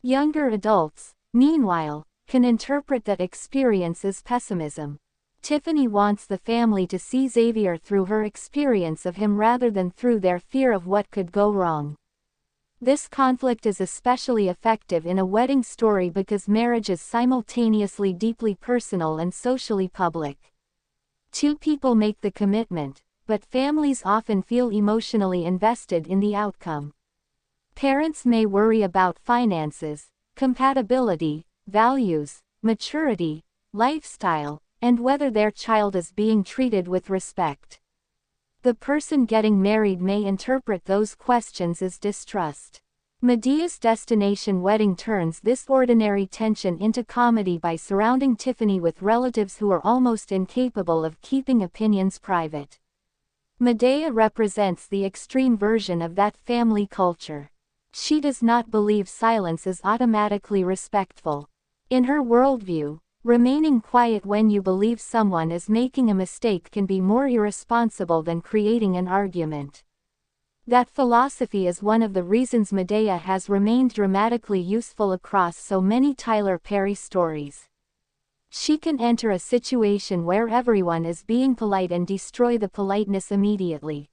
C: Younger adults, meanwhile, can interpret that experience as pessimism. Tiffany wants the family to see Xavier through her experience of him rather than through their fear of what could go wrong. This conflict is especially effective in a wedding story because marriage is simultaneously deeply personal and socially public. Two people make the commitment, but families often feel emotionally invested in the outcome. Parents may worry about finances, compatibility, values, maturity, lifestyle, and whether their child is being treated with respect. The person getting married may interpret those questions as distrust. Medea's destination wedding turns this ordinary tension into comedy by surrounding Tiffany with relatives who are almost incapable of keeping opinions private. Madea represents the extreme version of that family culture. She does not believe silence is automatically respectful. In her worldview, remaining quiet when you believe someone is making a mistake can be more irresponsible than creating an argument. That philosophy is one of the reasons Madea has remained dramatically useful across so many Tyler Perry stories. She can enter a situation where everyone is being polite and destroy the politeness immediately.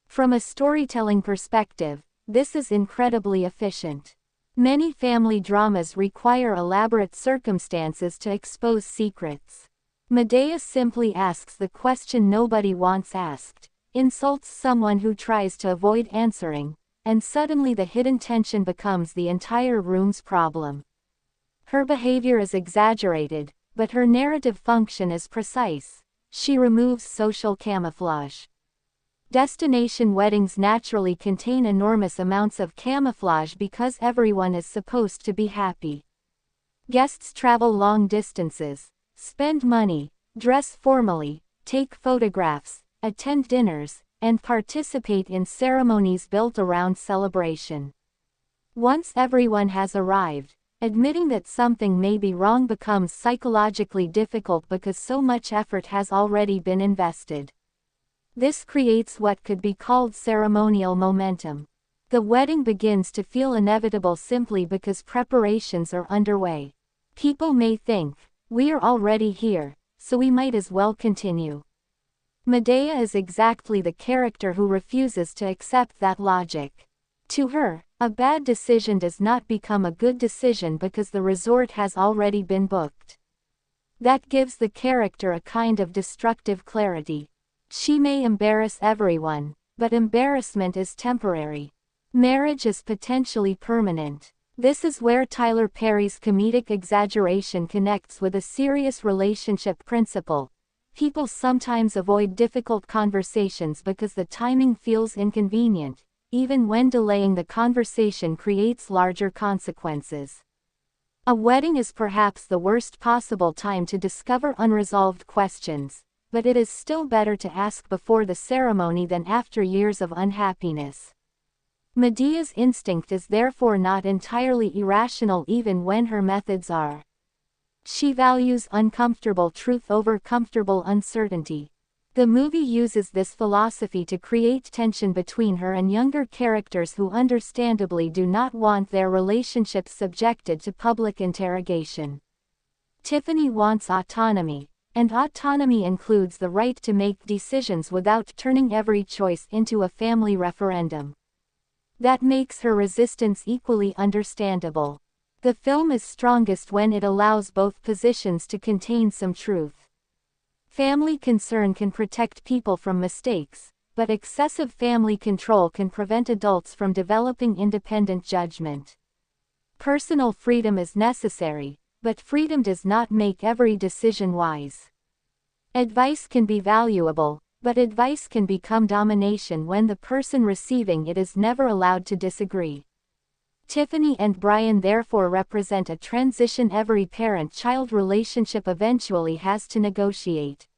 C: From a storytelling perspective, this is incredibly efficient. Many family dramas require elaborate circumstances to expose secrets. Madea simply asks the question nobody wants asked, insults someone who tries to avoid answering, and suddenly the hidden tension becomes the entire room's problem. Her behavior is exaggerated, but her narrative function is precise. She removes social camouflage. Destination weddings naturally contain enormous amounts of camouflage because everyone is supposed to be happy. Guests travel long distances, spend money, dress formally, take photographs, attend dinners, and participate in ceremonies built around celebration. Once everyone has arrived, admitting that something may be wrong becomes psychologically difficult because so much effort has already been invested. This creates what could be called ceremonial momentum. The wedding begins to feel inevitable simply because preparations are underway. People may think, "We're already here, so we might as well continue." Madea is exactly the character who refuses to accept that logic. To her, a bad decision does not become a good decision because the resort has already been booked. That gives the character a kind of destructive clarity. She may embarrass everyone, but embarrassment is temporary. Marriage is potentially permanent. This is where Tyler Perry's comedic exaggeration connects with a serious relationship principle. People sometimes avoid difficult conversations because the timing feels inconvenient, even when delaying the conversation creates larger consequences. A wedding is perhaps the worst possible time to discover unresolved questions, but it is still better to ask before the ceremony than after years of unhappiness. Medea's instinct is therefore not entirely irrational even when her methods are. She values uncomfortable truth over comfortable uncertainty. The movie uses this philosophy to create tension between her and younger characters who understandably do not want their relationships subjected to public interrogation. Tiffany wants autonomy, and autonomy includes the right to make decisions without turning every choice into a family referendum. That makes her resistance equally understandable. The film is strongest when it allows both positions to contain some truth. Family concern can protect people from mistakes, but excessive family control can prevent adults from developing independent judgment. Personal freedom is necessary, but freedom does not make every decision wise. Advice can be valuable, but advice can become domination when the person receiving it is never allowed to disagree. Tiffany and Brian therefore represent a transition every parent-child relationship eventually has to negotiate.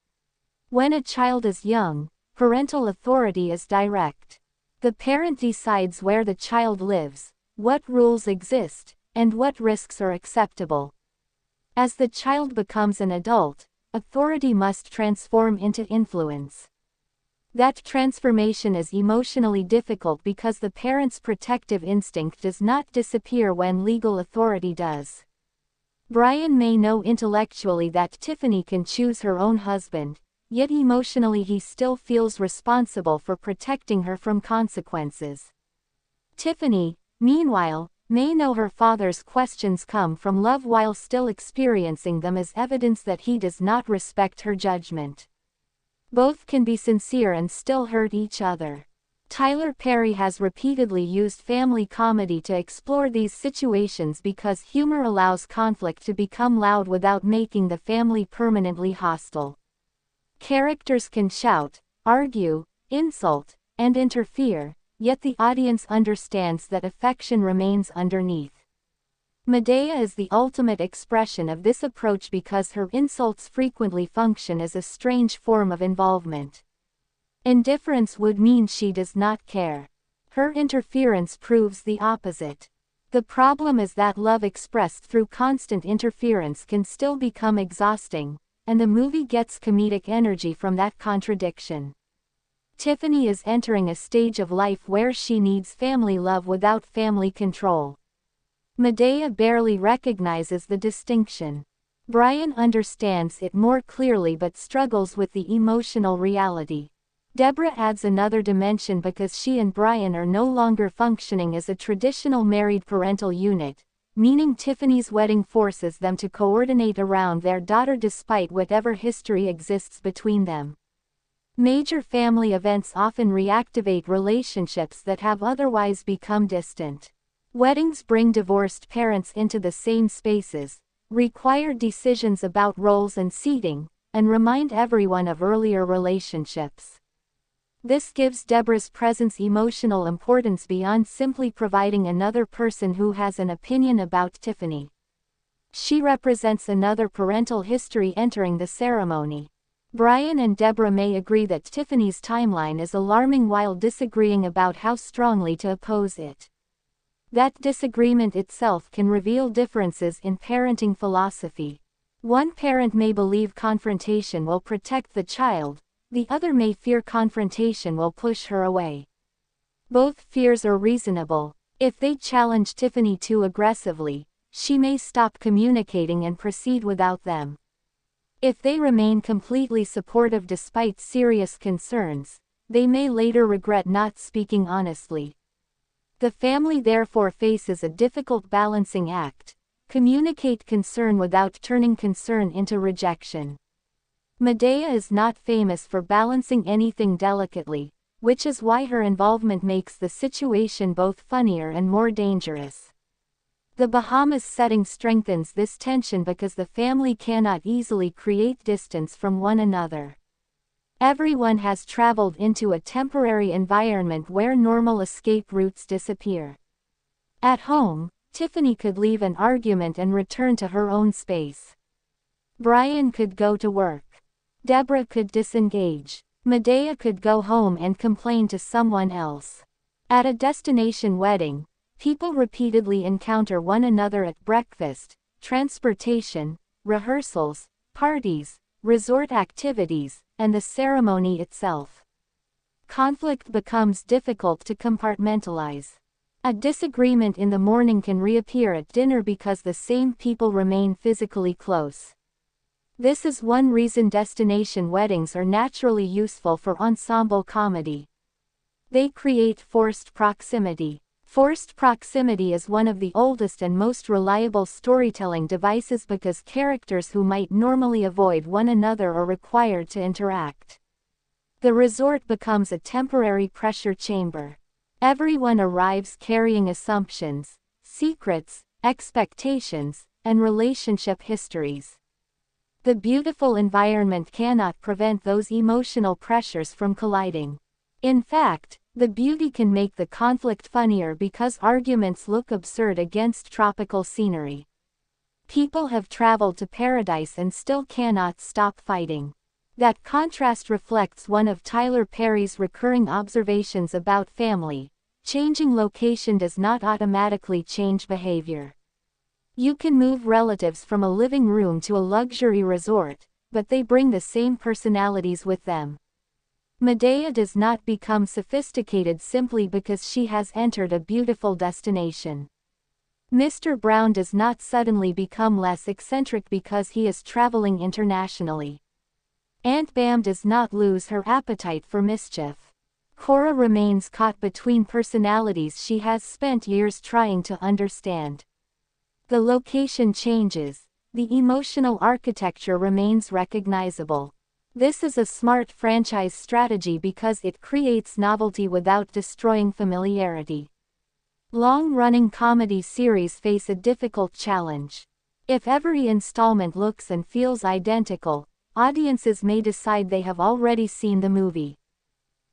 C: When a child is young, parental authority is direct. The parent decides where the child lives, what rules exist, and what risks are acceptable. As the child becomes an adult, authority must transform into influence. That transformation is emotionally difficult because the parent's protective instinct does not disappear when legal authority does. Brian may know intellectually that Tiffany can choose her own husband, yet emotionally he still feels responsible for protecting her from consequences. Tiffany, meanwhile, may know her father's questions come from love while still experiencing them as evidence that he does not respect her judgment. Both can be sincere and still hurt each other. Tyler Perry has repeatedly used family comedy to explore these situations because humor allows conflict to become loud without making the family permanently hostile. Characters can shout, argue, insult, and interfere, yet the audience understands that affection remains underneath. Madea is the ultimate expression of this approach because her insults frequently function as a strange form of involvement. Indifference would mean she does not care. Her interference proves the opposite. The problem is that love expressed through constant interference can still become exhausting, and the movie gets comedic energy from that contradiction. Tiffany is entering a stage of life where she needs family love without family control. Madea barely recognizes the distinction. Brian understands it more clearly but struggles with the emotional reality. Deborah adds another dimension because she and Brian are no longer functioning as a traditional married parental unit, meaning Tiffany's wedding forces them to coordinate around their daughter despite whatever history exists between them. Major family events often reactivate relationships that have otherwise become distant. Weddings bring divorced parents into the same spaces, require decisions about roles and seating, and remind everyone of earlier relationships. This gives Deborah's presence emotional importance beyond simply providing another person who has an opinion about Tiffany. She represents another parental history entering the ceremony. Brian and Deborah may agree that Tiffany's timeline is alarming while disagreeing about how strongly to oppose it. That disagreement itself can reveal differences in parenting philosophy. One parent may believe confrontation will protect the child, the other may fear confrontation will push her away. Both fears are reasonable. If they challenge Tiffany too aggressively, she may stop communicating and proceed without them. If they remain completely supportive despite serious concerns, they may later regret not speaking honestly. The family therefore faces a difficult balancing act: communicate concern without turning concern into rejection. Madea is not famous for balancing anything delicately, which is why her involvement makes the situation both funnier and more dangerous. The Bahamas setting strengthens this tension because the family cannot easily create distance from one another. Everyone has traveled into a temporary environment where normal escape routes disappear. At home, Tiffany could leave an argument and return to her own space. Brian could go to work. Deborah could disengage. Madea could go home and complain to someone else. At a destination wedding, people repeatedly encounter one another at breakfast, transportation, rehearsals, parties, resort activities, and the ceremony itself. Conflict becomes difficult to compartmentalize. A disagreement in the morning can reappear at dinner because the same people remain physically close. This is one reason destination weddings are naturally useful for ensemble comedy. They create forced proximity. Forced proximity is one of the oldest and most reliable storytelling devices because characters who might normally avoid one another are required to interact. The resort becomes a temporary pressure chamber. Everyone arrives carrying assumptions, secrets, expectations, and relationship histories. The beautiful environment cannot prevent those emotional pressures from colliding. In fact, the beauty can make the conflict funnier because arguments look absurd against tropical scenery. People have traveled to paradise and still cannot stop fighting. That contrast reflects one of Tyler Perry's recurring observations about family: changing location does not automatically change behavior. You can move relatives from a living room to a luxury resort, but they bring the same personalities with them. Madea does not become sophisticated simply because she has entered a beautiful destination. Mr. Brown does not suddenly become less eccentric because he is traveling internationally. Aunt Bam does not lose her appetite for mischief. Cora remains caught between personalities she has spent years trying to understand. The location changes. The emotional architecture remains recognizable. This is a smart franchise strategy because it creates novelty without destroying familiarity. Long-running comedy series face a difficult challenge. If every installment looks and feels identical, audiences may decide they have already seen the movie.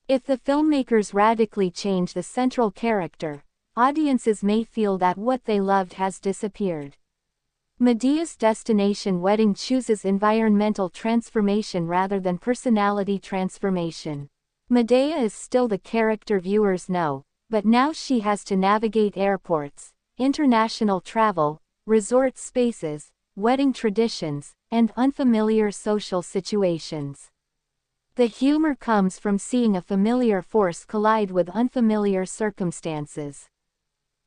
C: If the filmmakers radically change the central character, audiences may feel that what they loved has disappeared. Medea's destination wedding chooses environmental transformation rather than personality transformation. Madea is still the character viewers know, but now she has to navigate airports, international travel, resort spaces, wedding traditions, and unfamiliar social situations. The humor comes from seeing a familiar force collide with unfamiliar circumstances.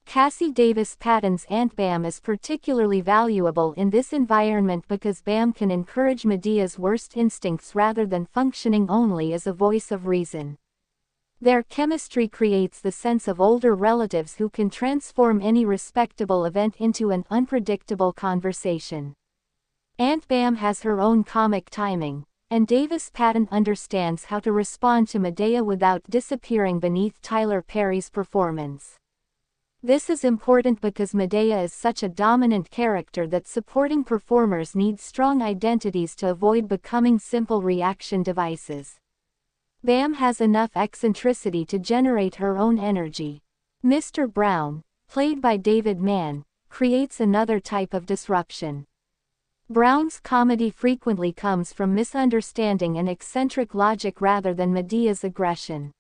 C: Cassi Davis Patton's Aunt Bam is particularly valuable in this environment because Bam can encourage Medea's worst instincts rather than functioning only as a voice of reason. Their chemistry creates the sense of older relatives who can transform any respectable event into an unpredictable conversation. Aunt Bam has her own comic timing, and Davis Patton understands how to respond to Madea without disappearing beneath Tyler Perry's performance. This is important because Madea is such a dominant character that supporting performers need strong identities to avoid becoming simple reaction devices. Bam has enough eccentricity to generate her own energy. Mr. Brown, played by David Mann, creates another type of disruption. Brown's comedy frequently comes from misunderstanding and eccentric logic rather than Medea's aggression.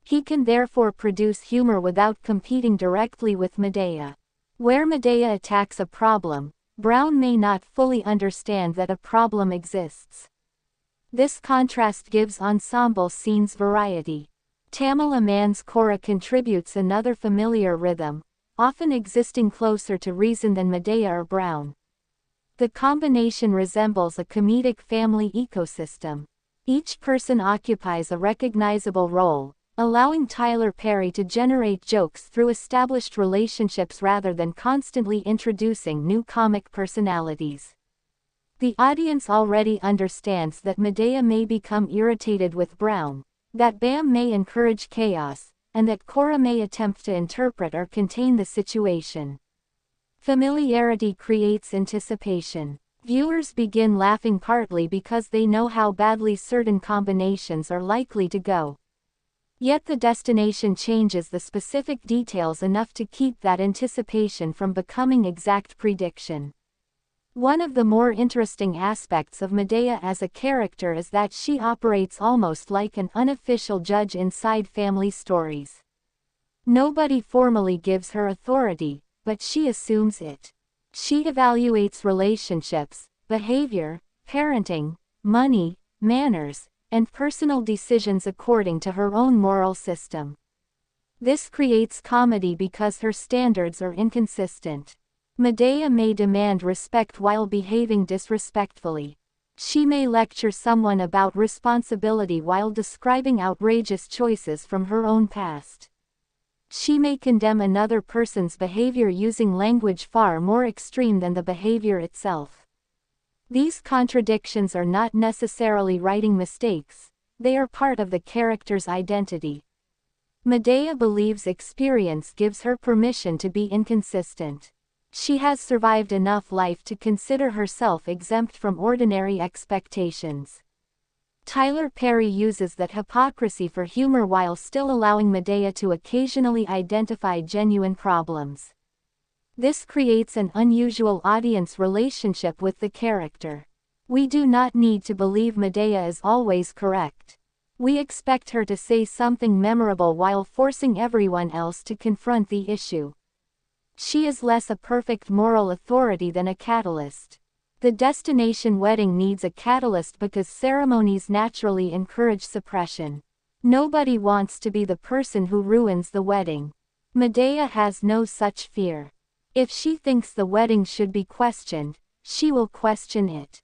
C: He can therefore produce humor without competing directly with Madea. Where Madea attacks a problem, Brown may not fully understand that a problem exists. This contrast gives ensemble scenes variety. Tamela Mann's Cora contributes another familiar rhythm, often existing closer to reason than Madea or Brown. The combination resembles a comedic family ecosystem. Each person occupies a recognizable role, allowing Tyler Perry to generate jokes through established relationships rather than constantly introducing new comic personalities. The audience already understands that Madea may become irritated with Brown, that Bam may encourage chaos, and that Cora may attempt to interpret or contain the situation. Familiarity creates anticipation. Viewers begin laughing partly because they know how badly certain combinations are likely to go. Yet the destination changes the specific details enough to keep that anticipation from becoming exact prediction. One of the more interesting aspects of Madea as a character is that she operates almost like an unofficial judge inside family stories. Nobody formally gives her authority, but she assumes it. She evaluates relationships, behavior, parenting, money, manners, and personal decisions according to her own moral system. This creates comedy because her standards are inconsistent. Madea may demand respect while behaving disrespectfully. She may lecture someone about responsibility while describing outrageous choices from her own past. She may condemn another person's behavior using language far more extreme than the behavior itself. These contradictions are not necessarily writing mistakes, they are part of the character's identity. Madea believes experience gives her permission to be inconsistent. She has survived enough life to consider herself exempt from ordinary expectations. Tyler Perry uses that hypocrisy for humor while still allowing Madea to occasionally identify genuine problems. This creates an unusual audience relationship with the character. We do not need to believe Madea is always correct. We expect her to say something memorable while forcing everyone else to confront the issue. She is less a perfect moral authority than a catalyst. The destination wedding needs a catalyst because ceremonies naturally encourage suppression. Nobody wants to be the person who ruins the wedding. Madea has no such fear. If she thinks the wedding should be questioned, she will question it.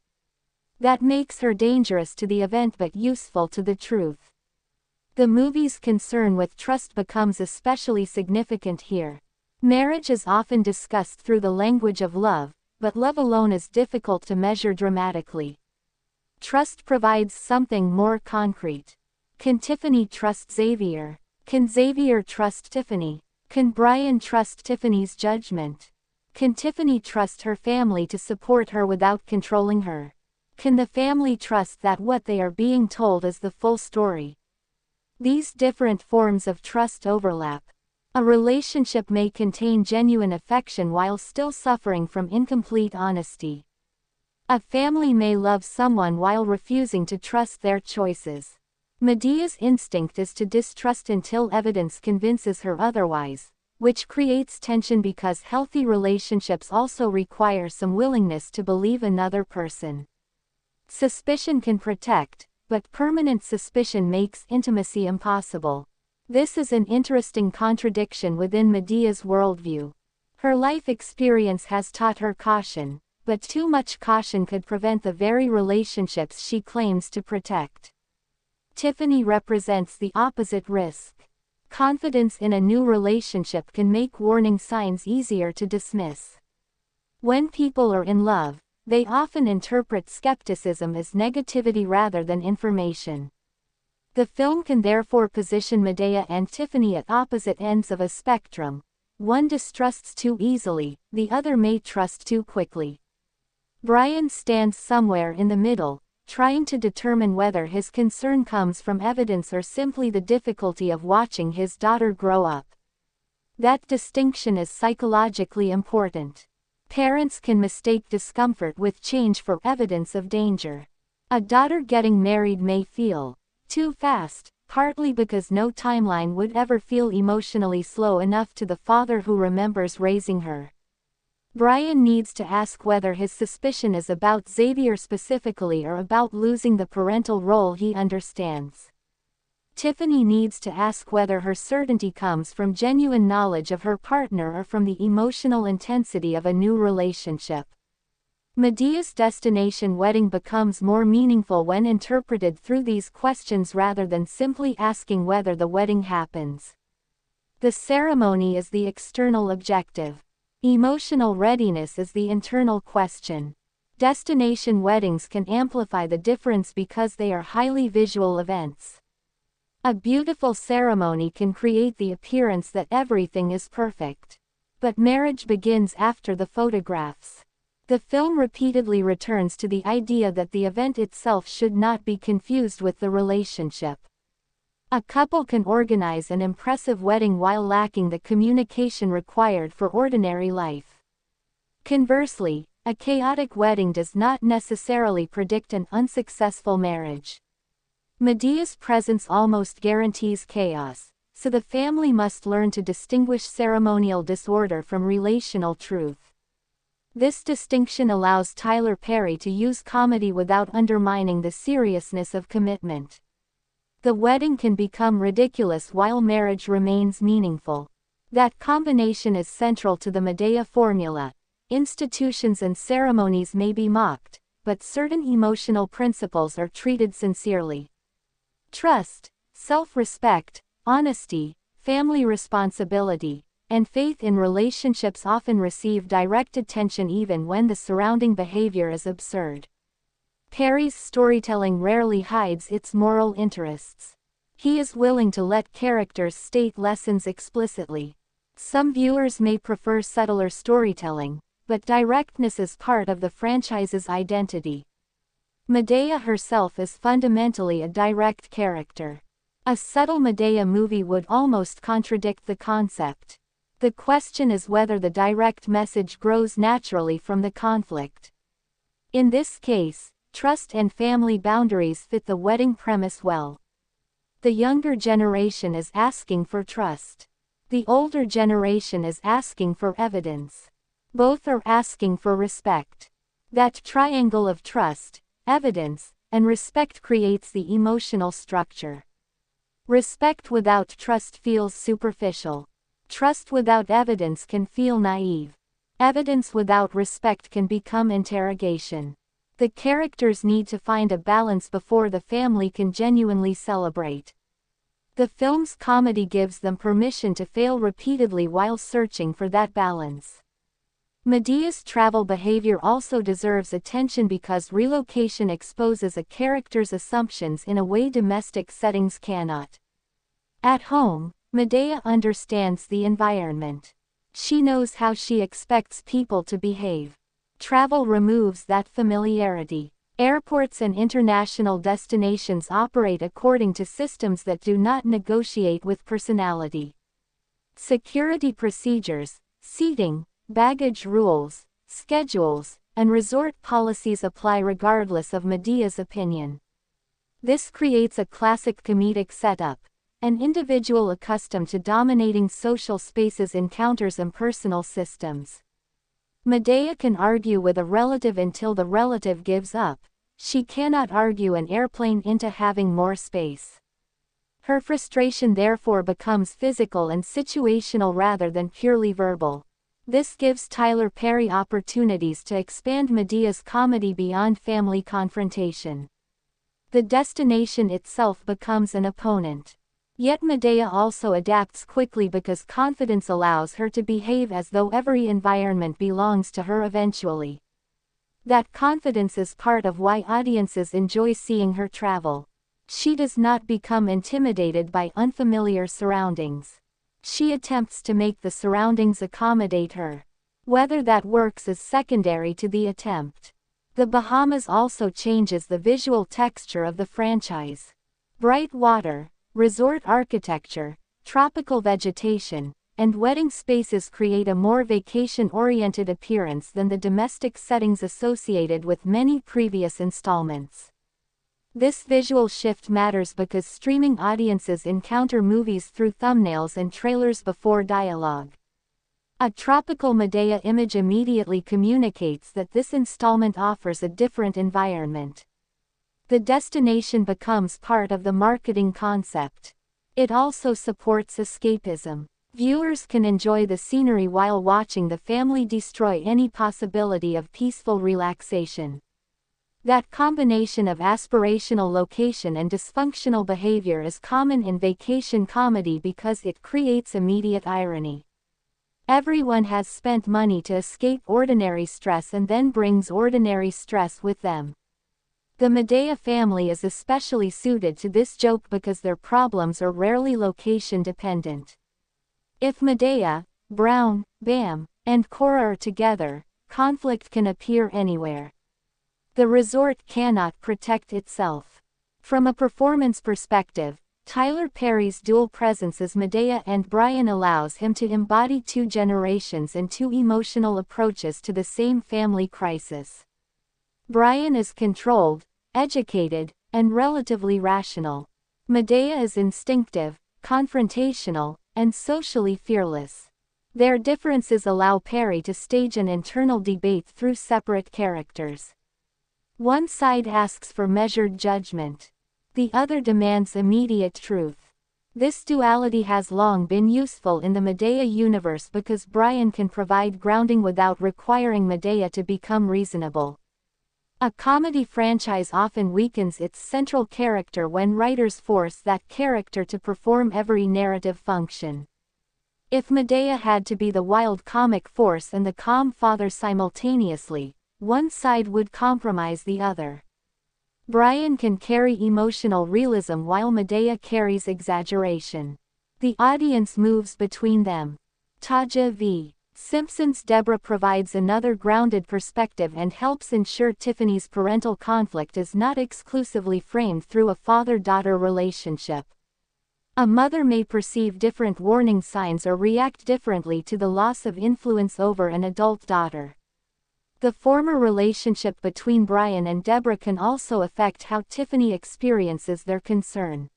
C: That makes her dangerous to the event but useful to the truth. The movie's concern with trust becomes especially significant here. Marriage is often discussed through the language of love, but love alone is difficult to measure dramatically. Trust provides something more concrete. Can Tiffany trust Xavier? Can Xavier trust Tiffany? Can Brian trust Tiffany's judgment? Can Tiffany trust her family to support her without controlling her? Can the family trust that what they are being told is the full story? These different forms of trust overlap. A relationship may contain genuine affection while still suffering from incomplete honesty. A family may love someone while refusing to trust their choices. Medea's instinct is to distrust until evidence convinces her otherwise, which creates tension because healthy relationships also require some willingness to believe another person. Suspicion can protect, but permanent suspicion makes intimacy impossible. This is an interesting contradiction within Medea's worldview. Her life experience has taught her caution, but too much caution could prevent the very relationships she claims to protect. Tiffany represents the opposite risk. Confidence in a new relationship can make warning signs easier to dismiss. When people are in love, they often interpret skepticism as negativity rather than information. The film can therefore position Madea and Tiffany at opposite ends of a spectrum. One distrusts too easily, the other may trust too quickly. Brian stands somewhere in the middle, trying to determine whether his concern comes from evidence or simply the difficulty of watching his daughter grow up. That distinction is psychologically important. Parents can mistake discomfort with change for evidence of danger. A daughter getting married may feel too fast, partly because no timeline would ever feel emotionally slow enough to the father who remembers raising her. Brian needs to ask whether his suspicion is about Xavier specifically or about losing the parental role he understands. Tiffany needs to ask whether her certainty comes from genuine knowledge of her partner or from the emotional intensity of a new relationship. Medea's destination wedding becomes more meaningful when interpreted through these questions rather than simply asking whether the wedding happens. The ceremony is the external objective. Emotional readiness is the internal question. Destination weddings can amplify the difference because they are highly visual events. A beautiful ceremony can create the appearance that everything is perfect. But marriage begins after the photographs. The film repeatedly returns to the idea that the event itself should not be confused with the relationship. A couple can organize an impressive wedding while lacking the communication required for ordinary life. Conversely, a chaotic wedding does not necessarily predict an unsuccessful marriage. Medea's presence almost guarantees chaos, so the family must learn to distinguish ceremonial disorder from relational truth. This distinction allows Tyler Perry to use comedy without undermining the seriousness of commitment. The wedding can become ridiculous while marriage remains meaningful. That combination is central to the Madea formula. Institutions and ceremonies may be mocked, but certain emotional principles are treated sincerely. Trust, self-respect, honesty, family responsibility, and faith in relationships often receive direct attention even when the surrounding behavior is absurd. Perry's storytelling rarely hides its moral interests. He is willing to let characters state lessons explicitly. Some viewers may prefer subtler storytelling, but directness is part of the franchise's identity. Madea herself is fundamentally a direct character. A subtle Madea movie would almost contradict the concept. The question is whether the direct message grows naturally from the conflict. In this case, trust and family boundaries fit the wedding premise well. The younger generation is asking for trust. The older generation is asking for evidence. Both are asking for respect. That triangle of trust, evidence, and respect creates the emotional structure. Respect without trust feels superficial. Trust without evidence can feel naive. Evidence without respect can become interrogation. The characters need to find a balance before the family can genuinely celebrate. The film's comedy gives them permission to fail repeatedly while searching for that balance. Madea's travel behavior also deserves attention because relocation exposes a character's assumptions in a way domestic settings cannot. At home, Madea understands the environment. She knows how she expects people to behave. Travel removes that familiarity. Airports and international destinations operate according to systems that do not negotiate with personality. Security procedures, seating, baggage rules, schedules, and resort policies apply regardless of Madea's opinion. This creates a classic comedic setup. An individual accustomed to dominating social spaces encounters impersonal systems. Madea can argue with a relative until the relative gives up. She cannot argue an airplane into having more space. Her frustration therefore becomes physical and situational rather than purely verbal. This gives Tyler Perry opportunities to expand Madea's comedy beyond family confrontation. The destination itself becomes an opponent. Yet Madea also adapts quickly because confidence allows her to behave as though every environment belongs to her eventually. That confidence is part of why audiences enjoy seeing her travel. She does not become intimidated by unfamiliar surroundings. She attempts to make the surroundings accommodate her. Whether that works is secondary to the attempt. The Bahamas also changes the visual texture of the franchise. Bright water, resort architecture, tropical vegetation, and wedding spaces create a more vacation-oriented appearance than the domestic settings associated with many previous installments. This visual shift matters because streaming audiences encounter movies through thumbnails and trailers before dialogue. A tropical Madea image immediately communicates that this installment offers a different environment. The destination becomes part of the marketing concept. It also supports escapism. Viewers can enjoy the scenery while watching the family destroy any possibility of peaceful relaxation. That combination of aspirational location and dysfunctional behavior is common in vacation comedy because it creates immediate irony. Everyone has spent money to escape ordinary stress and then brings ordinary stress with them. The Madea family is especially suited to this joke because their problems are rarely location dependent. If Madea, Brown, Bam, and Cora are together, conflict can appear anywhere. The resort cannot protect itself. From a performance perspective, Tyler Perry's dual presence as Madea and Brian allows him to embody two generations and two emotional approaches to the same family crisis. Brian is controlled, educated, and relatively rational. Madea is instinctive, confrontational, and socially fearless. Their differences allow Perry to stage an internal debate through separate characters. One side asks for measured judgment. The other demands immediate truth. This duality has long been useful in the Madea universe because Brian can provide grounding without requiring Madea to become reasonable. A comedy franchise often weakens its central character when writers force that character to perform every narrative function. If Madea had to be the wild comic force and the calm father simultaneously, one side would compromise the other. Brian can carry emotional realism while Madea carries exaggeration. The audience moves between them. Taja v. Simpson's Deborah provides another grounded perspective and helps ensure Tiffany's parental conflict is not exclusively framed through a father-daughter relationship. A mother may perceive different warning signs or react differently to the loss of influence over an adult daughter. The former relationship between Brian and Deborah can also affect how Tiffany experiences their concern.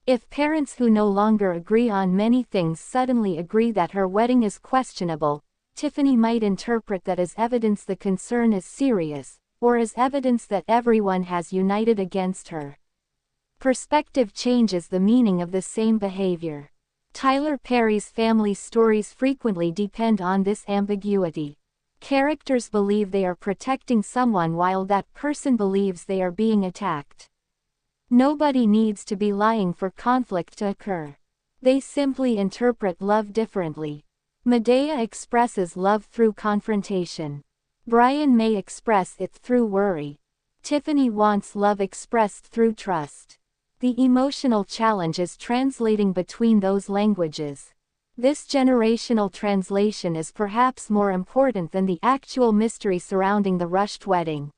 C: If parents who no longer agree on many things suddenly agree that her wedding is questionable, Tiffany might interpret that as evidence the concern is serious, or as evidence that everyone has united against her. Perspective changes the meaning of the same behavior. Tyler Perry's family stories frequently depend on this ambiguity. Characters believe they are protecting someone while that person believes they are being attacked. Nobody needs to be lying for conflict to occur. They simply interpret love differently. Madea expresses love through confrontation. Brian may express it through worry. Tiffany wants love expressed through trust. The emotional challenge is translating between those languages. This generational translation is perhaps more important than the actual mystery surrounding the rushed wedding.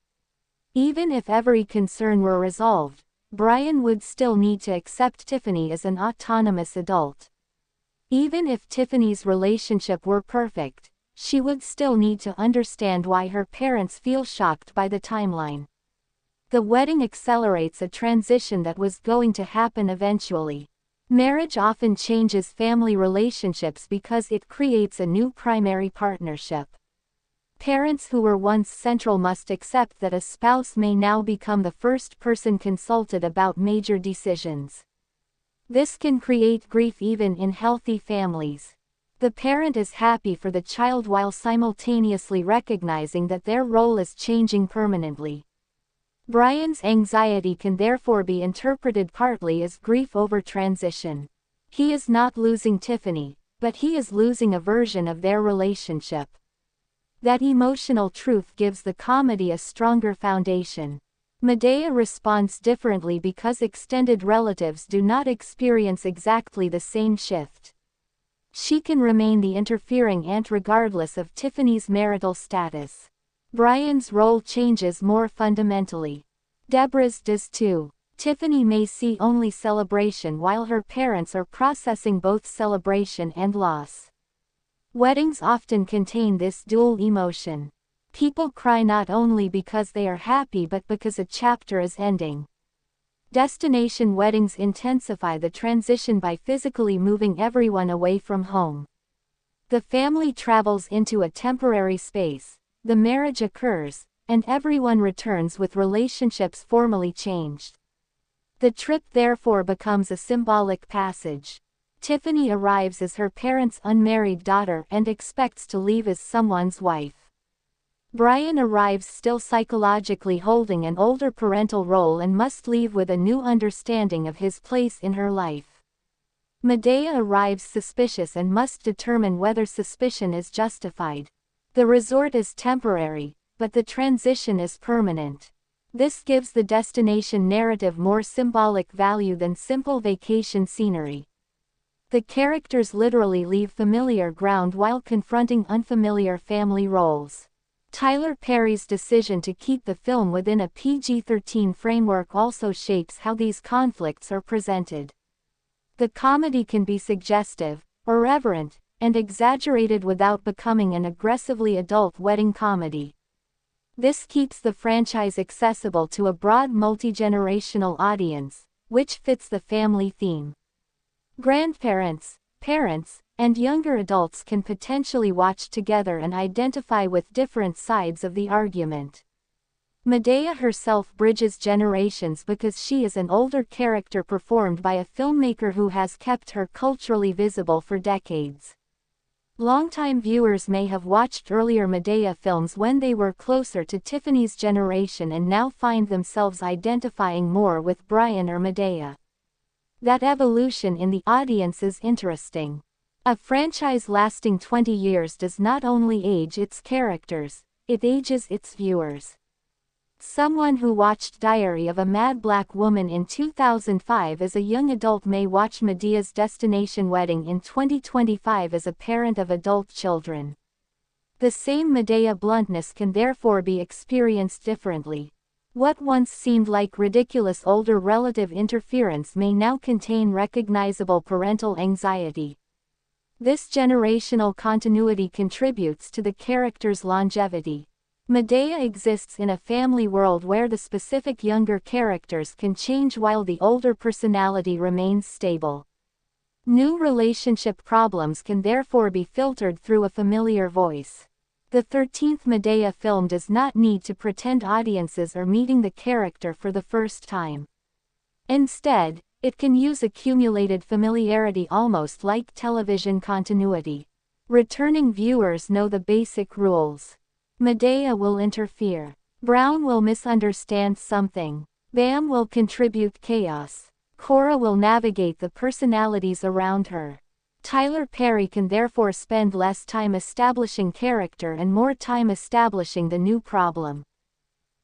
C: Even if every concern were resolved, Brian would still need to accept Tiffany as an autonomous adult. Even if Tiffany's relationship were perfect, she would still need to understand why her parents feel shocked by the timeline. The wedding accelerates a transition that was going to happen eventually. Marriage often changes family relationships because it creates a new primary partnership. Parents who were once central must accept that a spouse may now become the first person consulted about major decisions. This can create grief even in healthy families. The parent is happy for the child while simultaneously recognizing that their role is changing permanently. Brian's anxiety can therefore be interpreted partly as grief over transition. He is not losing Tiffany, but he is losing a version of their relationship. That emotional truth gives the comedy a stronger foundation. Madea responds differently because extended relatives do not experience exactly the same shift. She can remain the interfering aunt regardless of Tiffany's marital status. Brian's role changes more fundamentally. Deborah's does too. Tiffany may see only celebration while her parents are processing both celebration and loss. Weddings often contain this dual emotion. People cry not only because they are happy but because a chapter is ending. Destination weddings intensify the transition by physically moving everyone away from home. The family travels into a temporary space, the marriage occurs, and everyone returns with relationships formally changed. The trip therefore becomes a symbolic passage. Tiffany arrives as her parents' unmarried daughter and expects to leave as someone's wife. Brian arrives still psychologically holding an older parental role and must leave with a new understanding of his place in her life. Madea arrives suspicious and must determine whether suspicion is justified. The resort is temporary, but the transition is permanent. This gives the destination narrative more symbolic value than simple vacation scenery. The characters literally leave familiar ground while confronting unfamiliar family roles. Tyler Perry's decision to keep the film within a PG-13 framework also shapes how these conflicts are presented. The comedy can be suggestive, irreverent, and exaggerated without becoming an aggressively adult wedding comedy. This keeps the franchise accessible to a broad multi-generational audience, which fits the family theme. Grandparents, parents, and younger adults can potentially watch together and identify with different sides of the argument. Madea herself bridges generations because she is an older character performed by a filmmaker who has kept her culturally visible for decades. Longtime viewers may have watched earlier Madea films when they were closer to Tiffany's generation and now find themselves identifying more with Brian or Madea. That evolution in the audience is interesting. A franchise lasting 20 years does not only age its characters, it ages its viewers. Someone who watched Diary of a Mad Black Woman in 2005 as a young adult may watch Madea's Destination Wedding in 2025 as a parent of adult children. The same Madea bluntness can therefore be experienced differently. What once seemed like ridiculous older relative interference may now contain recognizable parental anxiety. This generational continuity contributes to the character's longevity. Madea exists in a family world where the specific younger characters can change while the older personality remains stable. New relationship problems can therefore be filtered through a familiar voice. The 13th Madea film does not need to pretend audiences are meeting the character for the first time. Instead, it can use accumulated familiarity almost like television continuity. Returning viewers know the basic rules. Madea will interfere. Brown will misunderstand something. Bam will contribute chaos. Cora will navigate the personalities around her. Tyler Perry can therefore spend less time establishing character and more time establishing the new problem.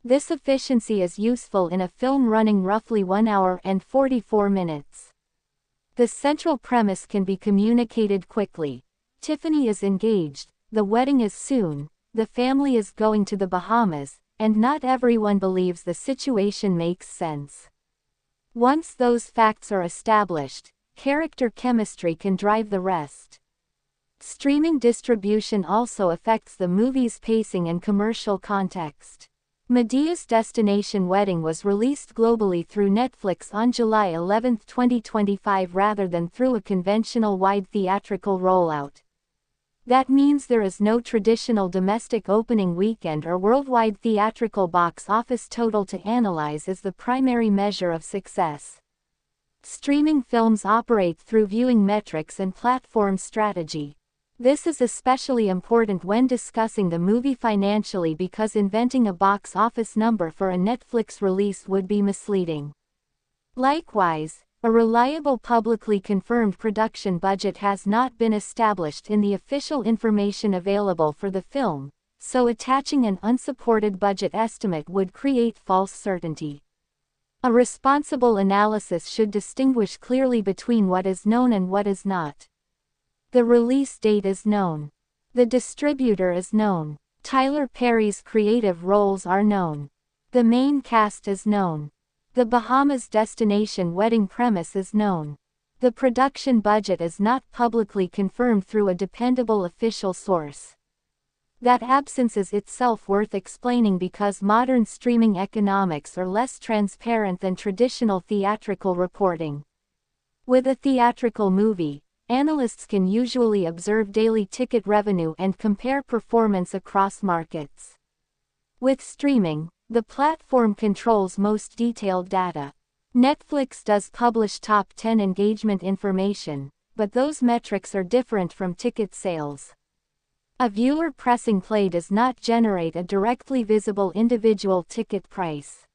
C: This efficiency is useful in a film running roughly 1 hour and 44 minutes. The central premise can be communicated quickly. Tiffany is engaged, the wedding is soon, the family is going to the Bahamas, and not everyone believes the situation makes sense. Once those facts are established, character chemistry can drive the rest. Streaming distribution also affects the movie's pacing and commercial context. Madea's Destination Wedding was released globally through Netflix on July 11, 2025 rather than through a conventional wide theatrical rollout. That means there is no traditional domestic opening weekend or worldwide theatrical box office total to analyze as the primary measure of success. Streaming films operate through viewing metrics and platform strategy. This is especially important when discussing the movie financially because inventing a box office number for a Netflix release would be misleading. Likewise, a reliable publicly confirmed production budget has not been established in the official information available for the film, so attaching an unsupported budget estimate would create false certainty. A responsible analysis should distinguish clearly between what is known and what is not. The release date is known. The distributor is known. Tyler Perry's creative roles are known. The main cast is known. The Bahamas Destination Wedding premise is known. The production budget is not publicly confirmed through a dependable official source. That absence is itself worth explaining because modern streaming economics are less transparent than traditional theatrical reporting. With a theatrical movie, analysts can usually observe daily ticket revenue and compare performance across markets. With streaming, the platform controls most detailed data. Netflix does publish top 10 engagement information, but those metrics are different from ticket sales. A viewer pressing play does not generate a directly visible individual ticket price.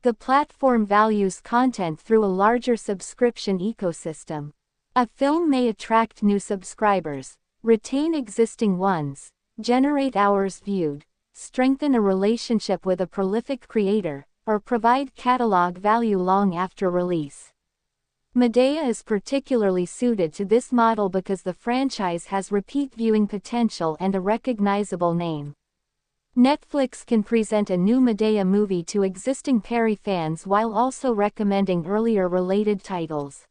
C: The platform values content through a larger subscription ecosystem. A film may attract new subscribers, retain existing ones, generate hours viewed, strengthen a relationship with a prolific creator, or provide catalog value long after release. Madea is particularly suited to this model because the franchise has repeat viewing potential and a recognizable name. Netflix can present a new Madea movie to existing Perry fans while also recommending earlier related titles.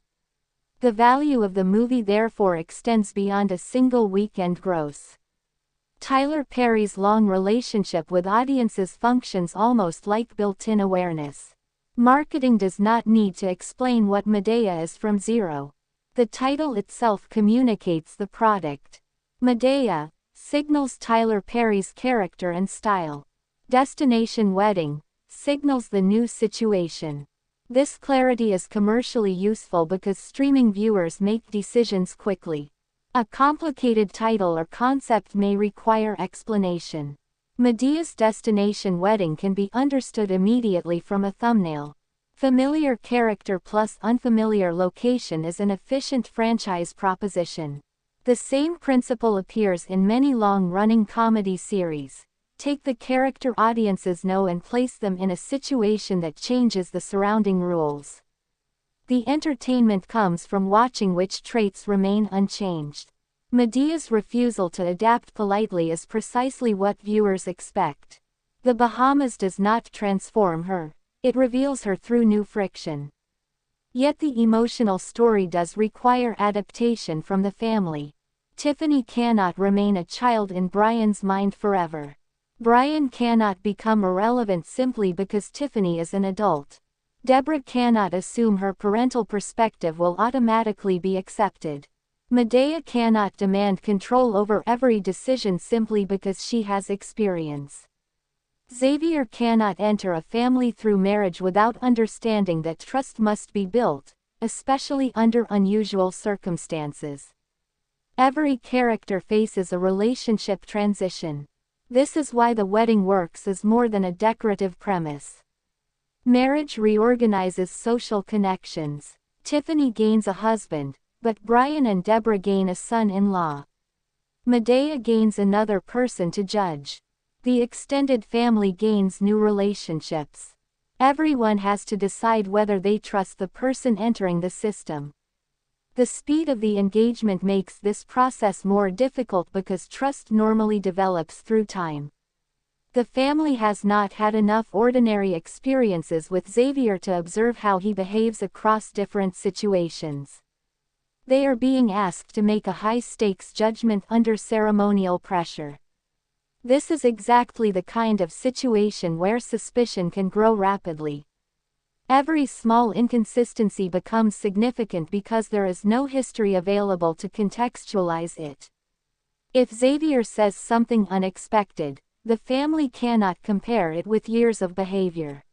C: The value of the movie therefore extends beyond a single weekend gross. Tyler Perry's long relationship with audiences functions almost like built-in awareness. Marketing does not need to explain what Madea is from zero. The title itself communicates the product. Madea signals Tyler Perry's character and style. Destination Wedding signals the new situation. This clarity is commercially useful because streaming viewers make decisions quickly. A complicated title or concept may require explanation. Madea's Destination Wedding can be understood immediately from a thumbnail. Familiar character plus unfamiliar location is an efficient franchise proposition. The same principle appears in many long-running comedy series. Take the character audiences know and place them in a situation that changes the surrounding rules. The entertainment comes from watching which traits remain unchanged. Madea's refusal to adapt politely is precisely what viewers expect. The Bahamas does not transform her, it reveals her through new friction. Yet the emotional story does require adaptation from the family. Tiffany cannot remain a child in Brian's mind forever. Brian cannot become irrelevant simply because Tiffany is an adult. Deborah cannot assume her parental perspective will automatically be accepted. Madea cannot demand control over every decision simply because she has experience. Xavier cannot enter a family through marriage without understanding that trust must be built, especially under unusual circumstances. Every character faces a relationship transition. This is why the wedding works as more than a decorative premise. Marriage reorganizes social connections. Tiffany gains a husband, but Brian and Deborah gain a son-in-law. Madea gains another person to judge. The extended family gains new relationships. Everyone has to decide whether they trust the person entering the system. The speed of the engagement makes this process more difficult because trust normally develops through time. The family has not had enough ordinary experiences with Xavier to observe how he behaves across different situations. They are being asked to make a high-stakes judgment under ceremonial pressure. This is exactly the kind of situation where suspicion can grow rapidly. Every small inconsistency becomes significant because there is no history available to contextualize it. If Xavier says something unexpected, the family cannot compare it with years of behavior.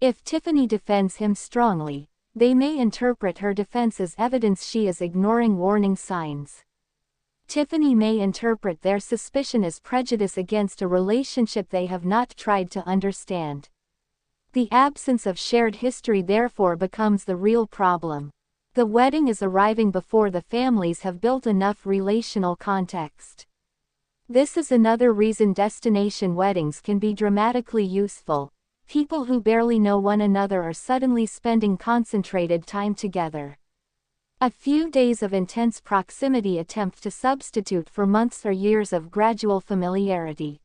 C: If Tiffany defends him strongly, they may interpret her defense as evidence she is ignoring warning signs. Tiffany may interpret their suspicion as prejudice against a relationship they have not tried to understand. The absence of shared history therefore becomes the real problem. The wedding is arriving before the families have built enough relational context. This is another reason destination weddings can be dramatically useful. People who barely know one another are suddenly spending concentrated time together. A few days of intense proximity attempt to substitute for months or years of gradual familiarity.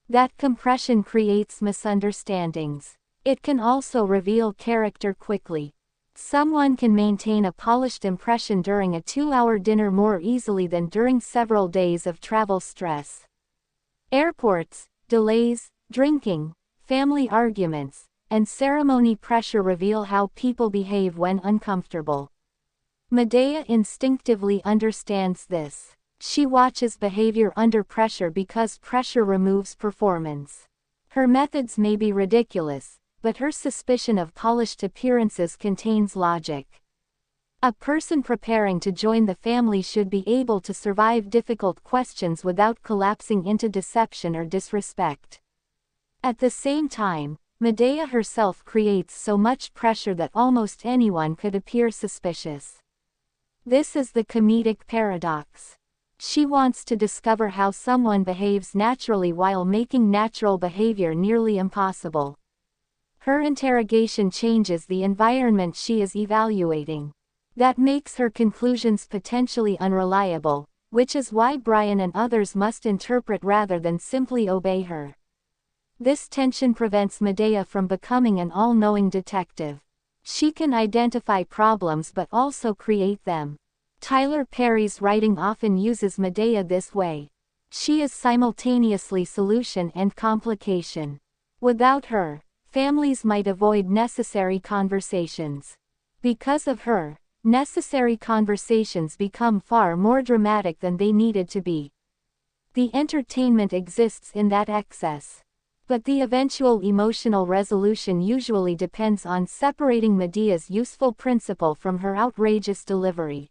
C: That compression creates misunderstandings. It can also reveal character quickly. Someone can maintain a polished impression during a 2-hour dinner more easily than during several days of travel stress. Airports, delays, drinking, family arguments, and ceremony pressure reveal how people behave when uncomfortable. Madea instinctively understands this. She watches behavior under pressure because pressure removes performance. Her methods may be ridiculous, but her suspicion of polished appearances contains logic. A person preparing to join the family should be able to survive difficult questions without collapsing into deception or disrespect. At the same time, Madea herself creates so much pressure that almost anyone could appear suspicious. This is the comedic paradox. She wants to discover how someone behaves naturally while making natural behavior nearly impossible. Her interrogation changes the environment she is evaluating. That makes her conclusions potentially unreliable, which is why Brian and others must interpret rather than simply obey her. This tension prevents Madea from becoming an all-knowing detective. She can identify problems but also create them. Tyler Perry's writing often uses Madea this way. She is simultaneously solution and complication. Without her, families might avoid necessary conversations. Because of her, necessary conversations become far more dramatic than they needed to be. The entertainment exists in that excess. But the eventual emotional resolution usually depends on separating Medea's useful principle from her outrageous delivery.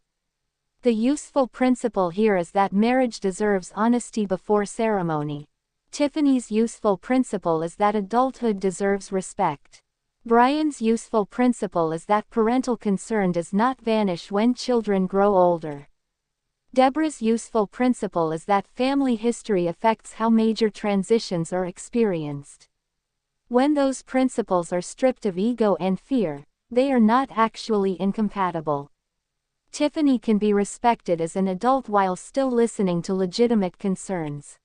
C: The useful principle here is that marriage deserves honesty before ceremony. Tiffany's useful principle is that adulthood deserves respect. Brian's useful principle is that parental concern does not vanish when children grow older. Deborah's useful principle is that family history affects how major transitions are experienced. When those principles are stripped of ego and fear, they are not actually incompatible. Tiffany can be respected as an adult while still listening to legitimate concerns.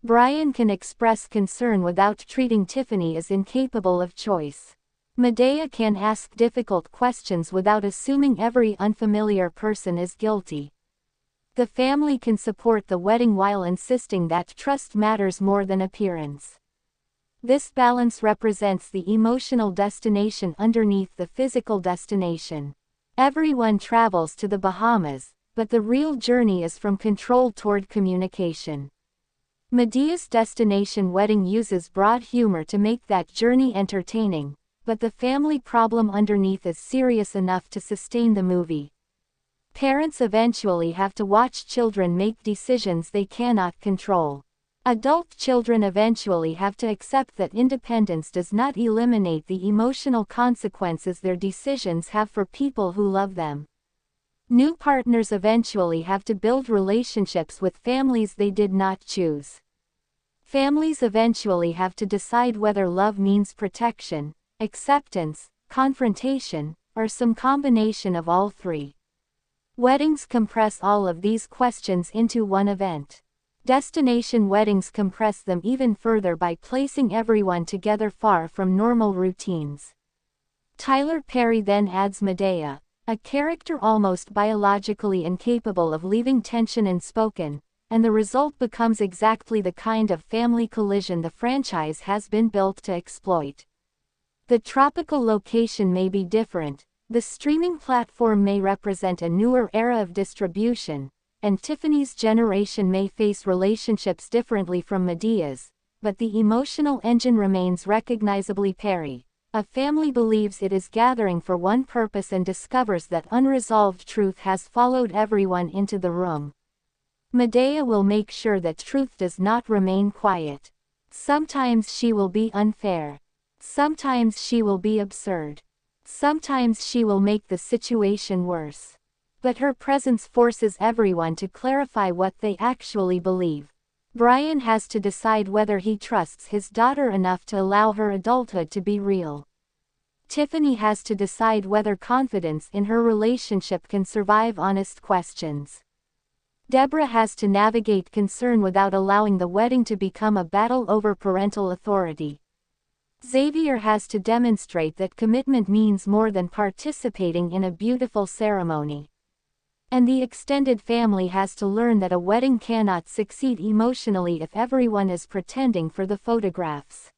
C: Brian can express concern without treating Tiffany as incapable of choice. Madea can ask difficult questions without assuming every unfamiliar person is guilty. The family can support the wedding while insisting that trust matters more than appearance. This balance represents the emotional destination underneath the physical destination. Everyone travels to the Bahamas, but the real journey is from control toward communication. Medea's destination wedding uses broad humor to make that journey entertaining, but the family problem underneath is serious enough to sustain the movie. Parents eventually have to watch children make decisions they cannot control. Adult children eventually have to accept that independence does not eliminate the emotional consequences their decisions have for people who love them. New partners eventually have to build relationships with families they did not choose. Families eventually have to decide whether love means protection, acceptance, confrontation, or some combination of all three. Weddings compress all of these questions into one event. Destination weddings compress them even further by placing everyone together far from normal routines. Tyler Perry then adds Madea, a character almost biologically incapable of leaving tension unspoken, and the result becomes exactly the kind of family collision the franchise has been built to exploit. The tropical location may be different, the streaming platform may represent a newer era of distribution, and Tiffany's generation may face relationships differently from Madea's, but the emotional engine remains recognizably Perry. A family believes it is gathering for one purpose and discovers that unresolved truth has followed everyone into the room. Madea will make sure that truth does not remain quiet. Sometimes she will be unfair. Sometimes she will be absurd. Sometimes she will make the situation worse. But her presence forces everyone to clarify what they actually believe. Brian has to decide whether he trusts his daughter enough to allow her adulthood to be real. Tiffany has to decide whether confidence in her relationship can survive honest questions. Deborah has to navigate concern without allowing the wedding to become a battle over parental authority. Xavier has to demonstrate that commitment means more than participating in a beautiful ceremony. And the extended family has to learn that a wedding cannot succeed emotionally if everyone is pretending for the photographs.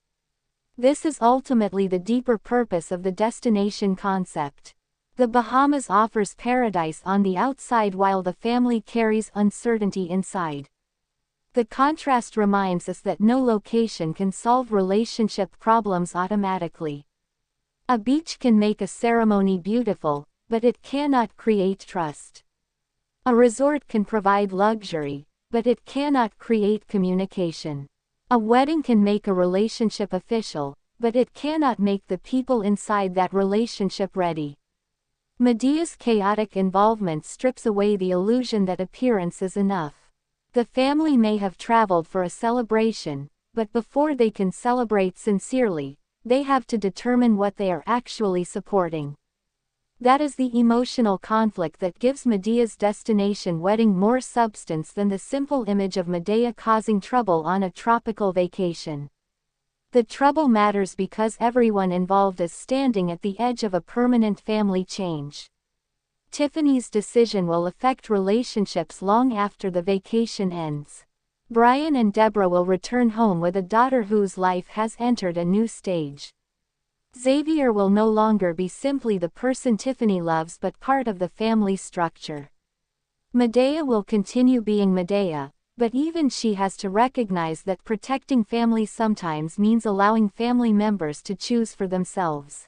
C: This is ultimately the deeper purpose of the destination concept. The Bahamas offers paradise on the outside while the family carries uncertainty inside. The contrast reminds us that no location can solve relationship problems automatically. A beach can make a ceremony beautiful, but it cannot create trust. A resort can provide luxury, but it cannot create communication. A wedding can make a relationship official, but it cannot make the people inside that relationship ready. Madea's chaotic involvement strips away the illusion that appearance is enough. The family may have traveled for a celebration, but before they can celebrate sincerely, they have to determine what they are actually supporting. That is the emotional conflict that gives Madea's destination wedding more substance than the simple image of Madea causing trouble on a tropical vacation. The trouble matters because everyone involved is standing at the edge of a permanent family change. Tiffany's decision will affect relationships long after the vacation ends. Brian and Deborah will return home with a daughter whose life has entered a new stage. Xavier will no longer be simply the person Tiffany loves but part of the family structure. Madea will continue being Madea, but even she has to recognize that protecting family sometimes means allowing family members to choose for themselves.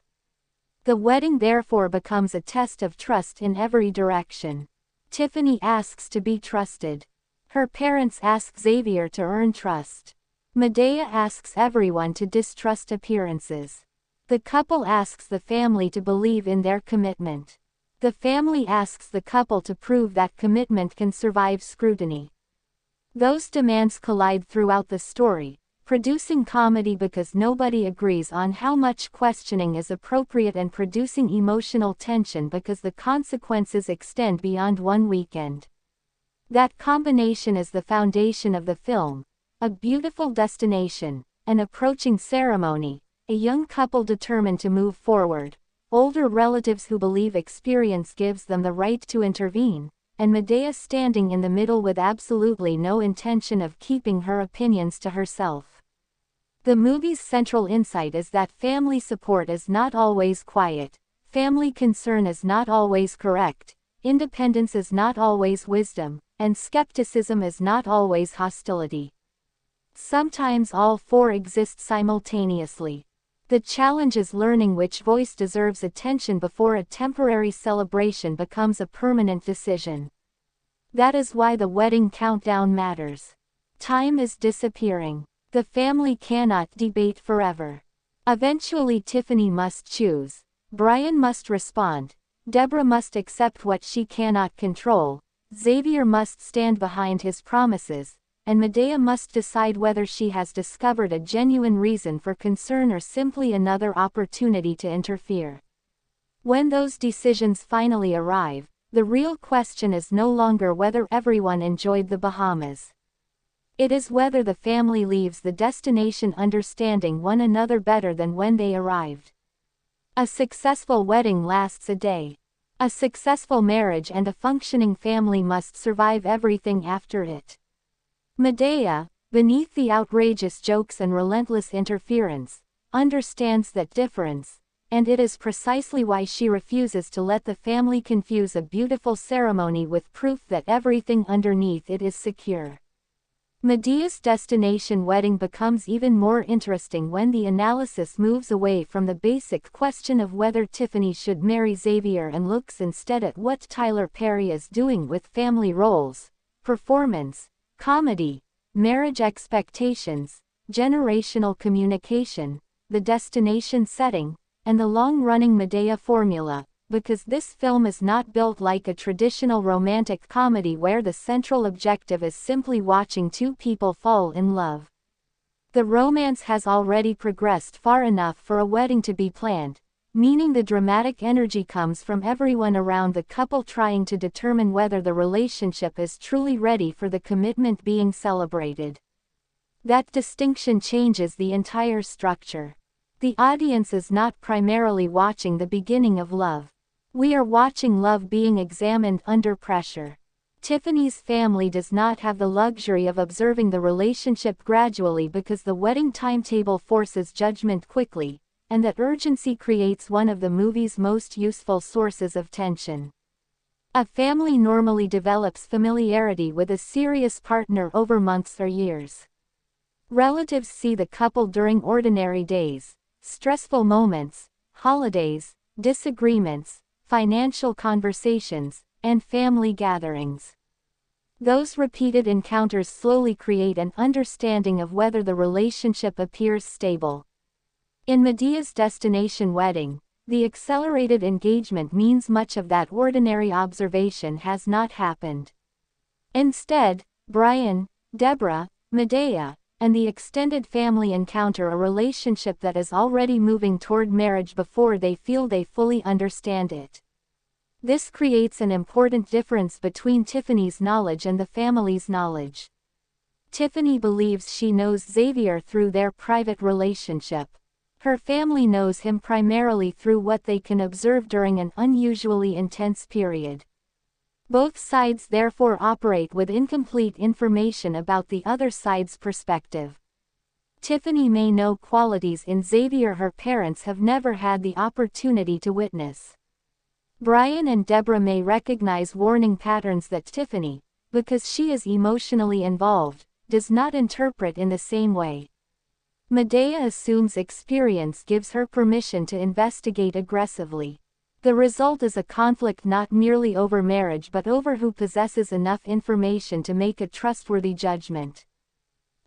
C: The wedding therefore becomes a test of trust in every direction. Tiffany asks to be trusted. Her parents ask Xavier to earn trust. Madea asks everyone to distrust appearances. The couple asks the family to believe in their commitment. The family asks the couple to prove that commitment can survive scrutiny. Those demands collide throughout the story, producing comedy because nobody agrees on how much questioning is appropriate and producing emotional tension because the consequences extend beyond one weekend. That combination is the foundation of the film: a beautiful destination, an approaching ceremony, a young couple determined to move forward, older relatives who believe experience gives them the right to intervene, and Madea standing in the middle with absolutely no intention of keeping her opinions to herself. The movie's central insight is that family support is not always quiet, family concern is not always correct, independence is not always wisdom, and skepticism is not always hostility. Sometimes all four exist simultaneously. The challenge is learning which voice deserves attention before a temporary celebration becomes a permanent decision. That is why the wedding countdown matters. Time is disappearing. The family cannot debate forever. Eventually Tiffany must choose. Brian must respond. Deborah must accept what she cannot control. Xavier must stand behind his promises, and Madea must decide whether she has discovered a genuine reason for concern or simply another opportunity to interfere. When those decisions finally arrive, the real question is no longer whether everyone enjoyed the Bahamas. It is whether the family leaves the destination understanding one another better than when they arrived. A successful wedding lasts a day. A successful marriage and a functioning family must survive everything after it. Madea, beneath the outrageous jokes and relentless interference, understands that difference, and it is precisely why she refuses to let the family confuse a beautiful ceremony with proof that everything underneath it is secure. Medea's destination wedding becomes even more interesting when the analysis moves away from the basic question of whether Tiffany should marry Xavier and looks instead at what Tyler Perry is doing with family roles, performance, comedy, marriage expectations, generational communication, the destination setting, and the long-running Madea formula, because this film is not built like a traditional romantic comedy where the central objective is simply watching two people fall in love. The romance has already progressed far enough for a wedding to be planned, meaning the dramatic energy comes from everyone around the couple trying to determine whether the relationship is truly ready for the commitment being celebrated. That distinction changes the entire structure. The audience is not primarily watching the beginning of love. We are watching love being examined under pressure. Tiffany's family does not have the luxury of observing the relationship gradually because the wedding timetable forces judgment quickly, and that urgency creates one of the movie's most useful sources of tension. A family normally develops familiarity with a serious partner over months or years. Relatives see the couple during ordinary days, stressful moments, holidays, disagreements, financial conversations, and family gatherings. Those repeated encounters slowly create an understanding of whether the relationship appears stable. In Medea's destination wedding, the accelerated engagement means much of that ordinary observation has not happened. Instead, Brian, Deborah, Madea, and the extended family encounter a relationship that is already moving toward marriage before they feel they fully understand it. This creates an important difference between Tiffany's knowledge and the family's knowledge. Tiffany believes she knows Xavier through their private relationship. Her family knows him primarily through what they can observe during an unusually intense period. Both sides therefore operate with incomplete information about the other side's perspective. Tiffany may know qualities in Xavier her parents have never had the opportunity to witness. Brian and Deborah may recognize warning patterns that Tiffany, because she is emotionally involved, does not interpret in the same way. Madea assumes experience gives her permission to investigate aggressively. The result is a conflict not merely over marriage but over who possesses enough information to make a trustworthy judgment.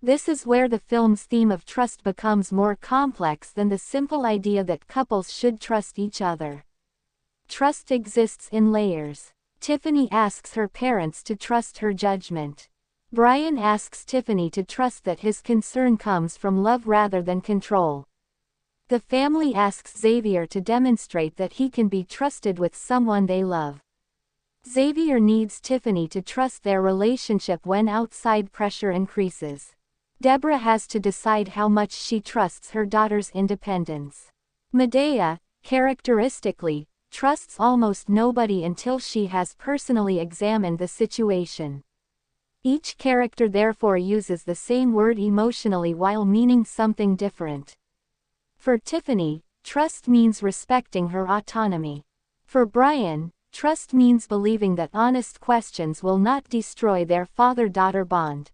C: This is where the film's theme of trust becomes more complex than the simple idea that couples should trust each other. Trust exists in layers. Tiffany asks her parents to trust her judgment. Brian asks Tiffany to trust that his concern comes from love rather than control. The family asks Xavier to demonstrate that he can be trusted with someone they love. Xavier needs Tiffany to trust their relationship when outside pressure increases. Deborah has to decide how much she trusts her daughter's independence. Madea, characteristically, trusts almost nobody until she has personally examined the situation. Each character therefore uses the same word emotionally while meaning something different. For Tiffany, trust means respecting her autonomy. For Brian, trust means believing that honest questions will not destroy their father-daughter bond.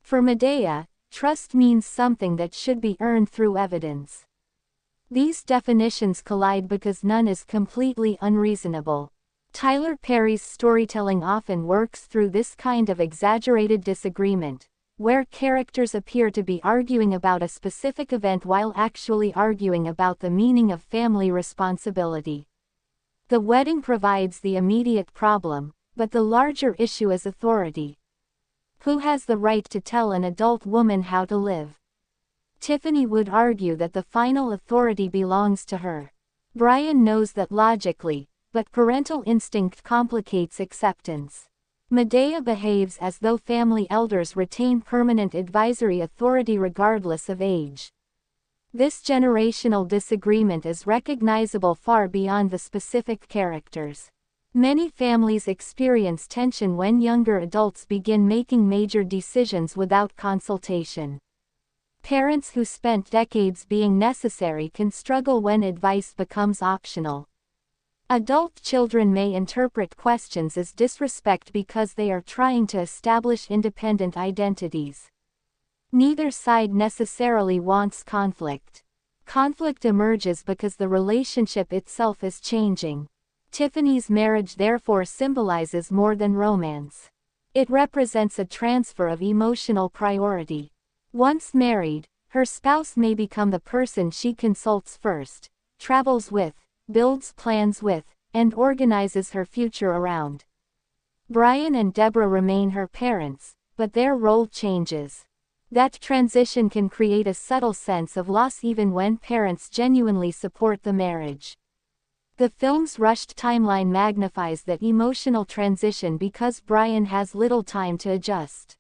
C: For Madea, trust means something that should be earned through evidence. These definitions collide because none is completely unreasonable. Tyler Perry's storytelling often works through this kind of exaggerated disagreement, where characters appear to be arguing about a specific event while actually arguing about the meaning of family responsibility. The wedding provides the immediate problem, but the larger issue is authority. Who has the right to tell an adult woman how to live? Tiffany would argue that the final authority belongs to her. Brian knows that logically, but parental instinct complicates acceptance. Madea behaves as though family elders retain permanent advisory authority regardless of age. This generational disagreement is recognizable far beyond the specific characters. Many families experience tension when younger adults begin making major decisions without consultation. Parents who spent decades being necessary can struggle when advice becomes optional. Adult children may interpret questions as disrespect because they are trying to establish independent identities. Neither side necessarily wants conflict. Conflict emerges because the relationship itself is changing. Tiffany's marriage therefore symbolizes more than romance. It represents a transfer of emotional priority. Once married, her spouse may become the person she consults first, travels with, builds plans with, and organizes her future around. Brian and Deborah remain her parents, but their role changes. That transition can create a subtle sense of loss even when parents genuinely support the marriage. The film's rushed timeline magnifies that emotional transition because Brian has little time to adjust.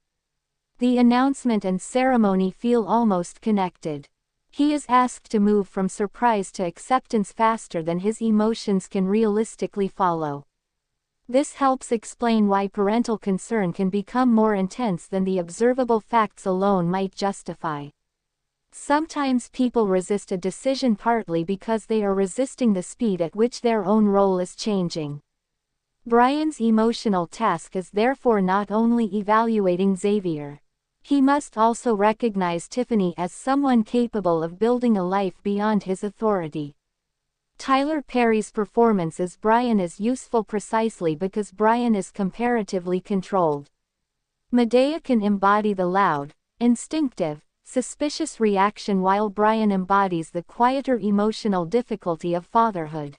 C: The announcement and ceremony feel almost connected. He is asked to move from surprise to acceptance faster than his emotions can realistically follow. This helps explain why parental concern can become more intense than the observable facts alone might justify. Sometimes people resist a decision partly because they are resisting the speed at which their own role is changing. Brian's emotional task is therefore not only evaluating Xavier. He must also recognize Tiffany as someone capable of building a life beyond his authority. Tyler Perry's performance as Brian is useful precisely because Brian is comparatively controlled. Madea can embody the loud, instinctive, suspicious reaction while Brian embodies the quieter emotional difficulty of fatherhood.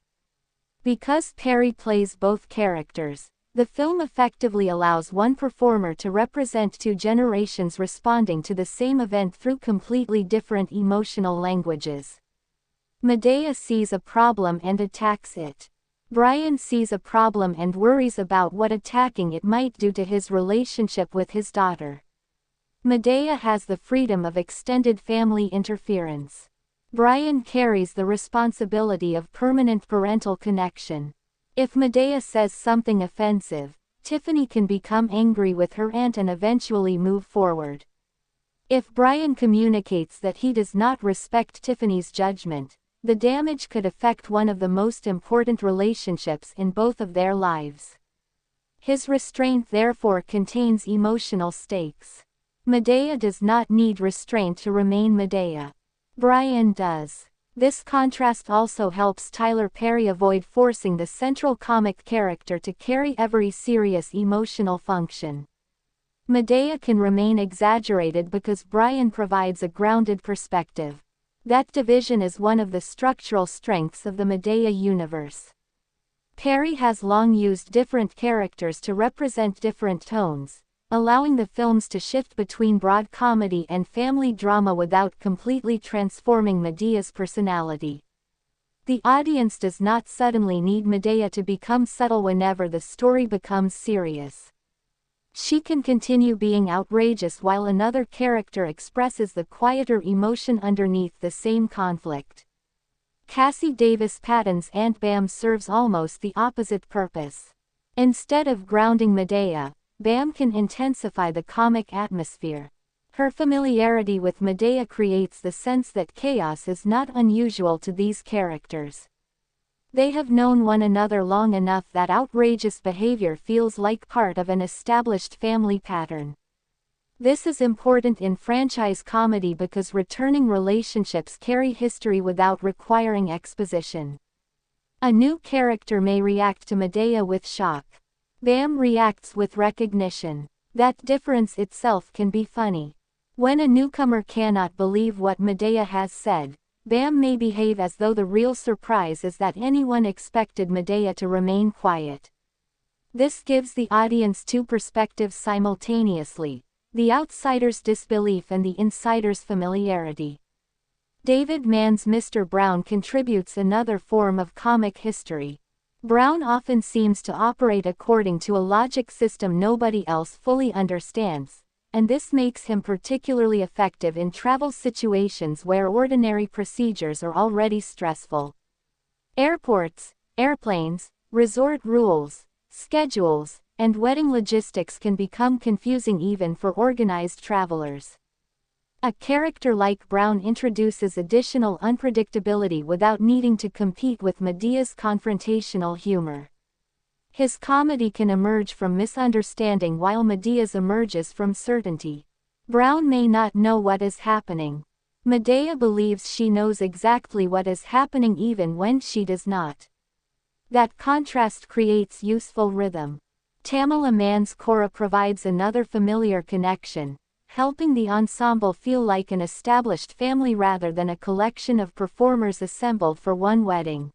C: Because Perry plays both characters, the film effectively allows one performer to represent two generations responding to the same event through completely different emotional languages. Madea sees a problem and attacks it. Brian sees a problem and worries about what attacking it might do to his relationship with his daughter. Madea has the freedom of extended family interference. Brian carries the responsibility of permanent parental connection. If Madea says something offensive, Tiffany can become angry with her aunt and eventually move forward. If Brian communicates that he does not respect Tiffany's judgment, the damage could affect one of the most important relationships in both of their lives. His restraint therefore contains emotional stakes. Madea does not need restraint to remain Madea. Brian does. This contrast also helps Tyler Perry avoid forcing the central comic character to carry every serious emotional function. Madea can remain exaggerated because Brian provides a grounded perspective. That division is one of the structural strengths of the Madea universe. Perry has long used different characters to represent different tones, allowing the films to shift between broad comedy and family drama without completely transforming Medea's personality. The audience does not suddenly need Madea to become subtle whenever the story becomes serious. She can continue being outrageous while another character expresses the quieter emotion underneath the same conflict. Cassi Davis Patton's Aunt Bam serves almost the opposite purpose. Instead of grounding Madea, Bam can intensify the comic atmosphere. Her familiarity with Madea creates the sense that chaos is not unusual to these characters. They have known one another long enough that outrageous behavior feels like part of an established family pattern. This is important in franchise comedy because returning relationships carry history without requiring exposition. A new character may react to Madea with shock. Bam reacts with recognition. That difference itself can be funny. When a newcomer cannot believe what Madea has said, Bam may behave as though the real surprise is that anyone expected Madea to remain quiet. This gives the audience two perspectives simultaneously: the outsider's disbelief and the insider's familiarity. David Mann's Mr. Brown contributes another form of comic history. Brown often seems to operate according to a logic system nobody else fully understands, and this makes him particularly effective in travel situations where ordinary procedures are already stressful. Airports, airplanes, resort rules, schedules, and wedding logistics can become confusing even for organized travelers. A character like Brown introduces additional unpredictability without needing to compete with Madea's confrontational humor. His comedy can emerge from misunderstanding while Madea's emerges from certainty. Brown may not know what is happening. Madea believes she knows exactly what is happening even when she does not. That contrast creates useful rhythm. Tamela Mann's Cora provides another familiar connection, helping the ensemble feel like an established family rather than a collection of performers assembled for one wedding.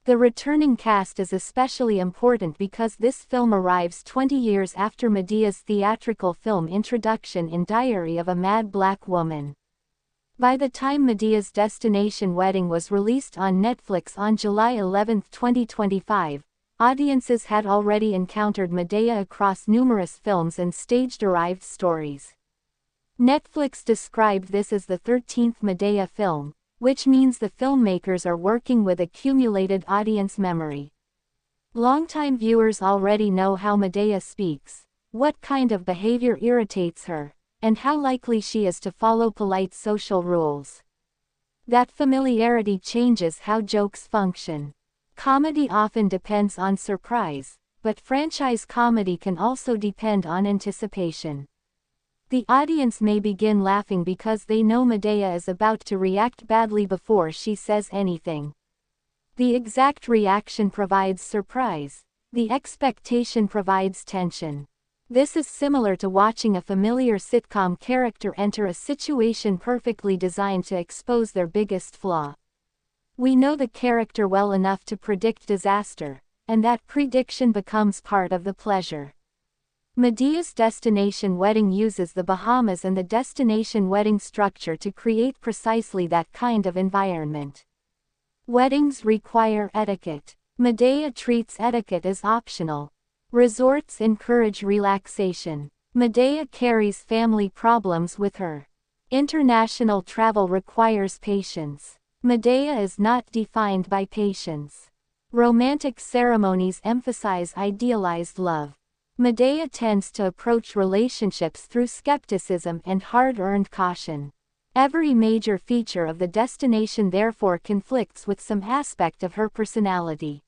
C: The returning cast is especially important because this film arrives 20 years after Madea's theatrical film introduction in Diary of a Mad Black Woman. By the time Madea's Destination Wedding was released on Netflix on July 11, 2025, audiences had already encountered Madea across numerous films and stage-derived stories. Netflix described this as the 13th Madea film, which means the filmmakers are working with accumulated audience memory. Longtime viewers already know how Madea speaks, what kind of behavior irritates her, and how likely she is to follow polite social rules. That familiarity changes how jokes function. Comedy often depends on surprise, but franchise comedy can also depend on anticipation. The audience may begin laughing because they know Madea is about to react badly before she says anything. The exact reaction provides surprise. The expectation provides tension. This is similar to watching a familiar sitcom character enter a situation perfectly designed to expose their biggest flaw. We know the character well enough to predict disaster, and that prediction becomes part of the pleasure. Madea's Destination Wedding uses the Bahamas and the destination wedding structure to create precisely that kind of environment. Weddings require etiquette. Madea treats etiquette as optional. Resorts encourage relaxation. Madea carries family problems with her. International travel requires patience. Madea is not defined by patience. Romantic ceremonies emphasize idealized love. Madea tends to approach relationships through skepticism and hard-earned caution. Every major feature of the destination therefore conflicts with some aspect of her personality.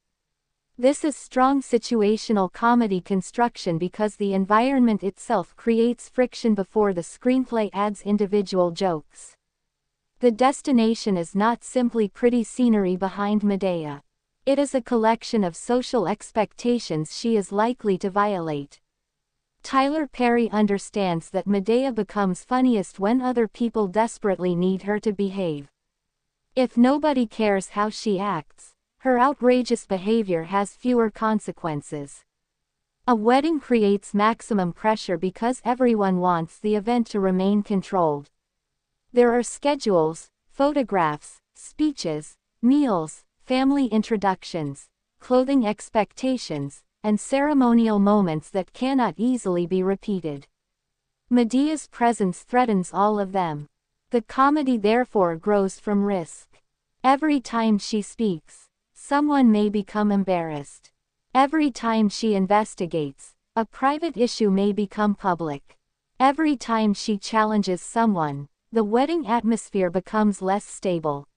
C: This is strong situational comedy construction because the environment itself creates friction before the screenplay adds individual jokes. The destination is not simply pretty scenery behind Madea. It is a collection of social expectations she is likely to violate. Tyler Perry understands that Madea becomes funniest when other people desperately need her to behave. If nobody cares how she acts, her outrageous behavior has fewer consequences. A wedding creates maximum pressure because everyone wants the event to remain controlled. There are schedules, photographs, speeches, meals, family introductions, clothing expectations, and ceremonial moments that cannot easily be repeated. Madea's presence threatens all of them. The comedy therefore grows from risk. Every time she speaks, someone may become embarrassed. Every time she investigates, a private issue may become public. Every time she challenges someone, the wedding atmosphere becomes less stable.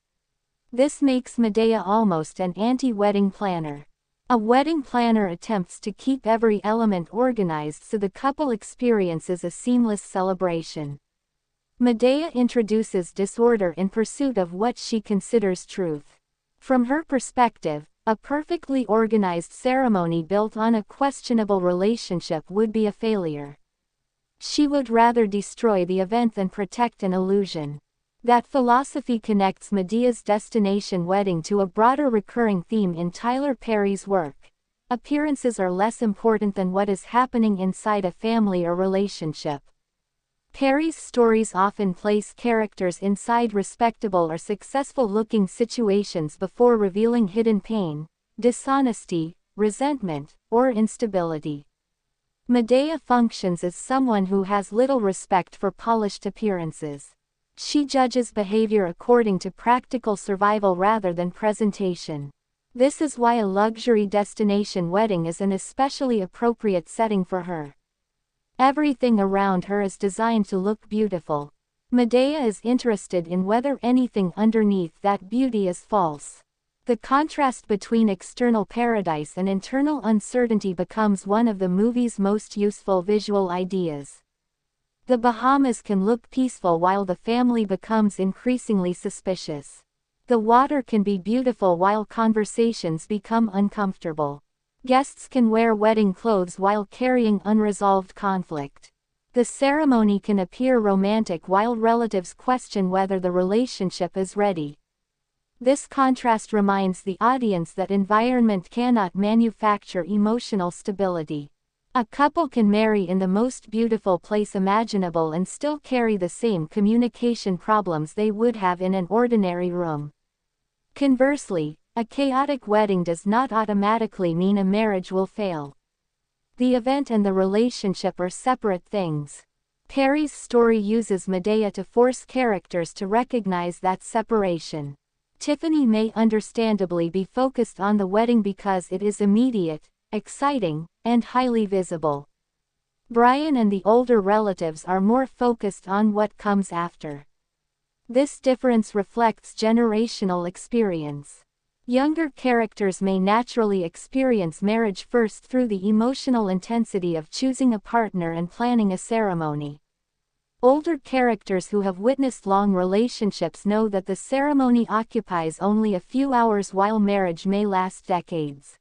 C: This makes Madea almost an anti-wedding planner. A wedding planner attempts to keep every element organized so the couple experiences a seamless celebration. Madea introduces disorder in pursuit of what she considers truth. From her perspective, a perfectly organized ceremony built on a questionable relationship would be a failure. She would rather destroy the event than protect an illusion. That philosophy connects Medea's destination wedding to a broader recurring theme in Tyler Perry's work. Appearances are less important than what is happening inside a family or relationship. Perry's stories often place characters inside respectable or successful-looking situations before revealing hidden pain, dishonesty, resentment, or instability. Madea functions as someone who has little respect for polished appearances. She judges behavior according to practical survival rather than presentation. This is why a luxury destination wedding is an especially appropriate setting for her. Everything around her is designed to look beautiful. Madea is interested in whether anything underneath that beauty is false. The contrast between external paradise and internal uncertainty becomes one of the movie's most useful visual ideas. The Bahamas can look peaceful while the family becomes increasingly suspicious. The water can be beautiful while conversations become uncomfortable. Guests can wear wedding clothes while carrying unresolved conflict. The ceremony can appear romantic while relatives question whether the relationship is ready. This contrast reminds the audience that environment cannot manufacture emotional stability. A couple can marry in the most beautiful place imaginable and still carry the same communication problems they would have in an ordinary room. Conversely, a chaotic wedding does not automatically mean a marriage will fail. The event and the relationship are separate things. Perry's story uses Madea to force characters to recognize that separation. Tiffany may understandably be focused on the wedding because it is immediate, exciting, and highly visible. Brian and the older relatives are more focused on what comes after. This difference reflects generational experience. Younger characters may naturally experience marriage first through the emotional intensity of choosing a partner and planning a ceremony. Older characters who have witnessed long relationships know that the ceremony occupies only a few hours while marriage may last decades.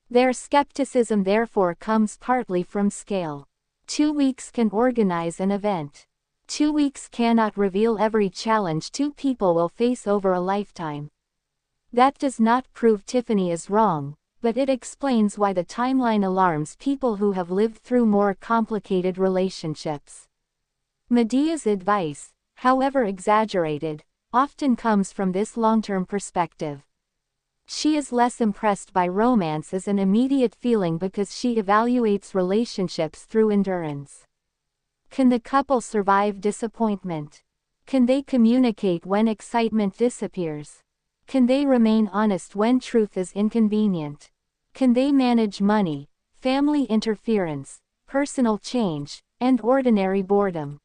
C: Their skepticism therefore comes partly from scale. 2 weeks can organize an event. 2 weeks cannot reveal every challenge two people will face over a lifetime. That does not prove Tiffany is wrong, but it explains why the timeline alarms people who have lived through more complicated relationships. Medea's advice, however exaggerated, often comes from this long-term perspective. She is less impressed by romance as an immediate feeling because she evaluates relationships through endurance. Can the couple survive disappointment? Can they communicate when excitement disappears? Can they remain honest when truth is inconvenient? Can they manage money, family interference, personal change, and ordinary boredom?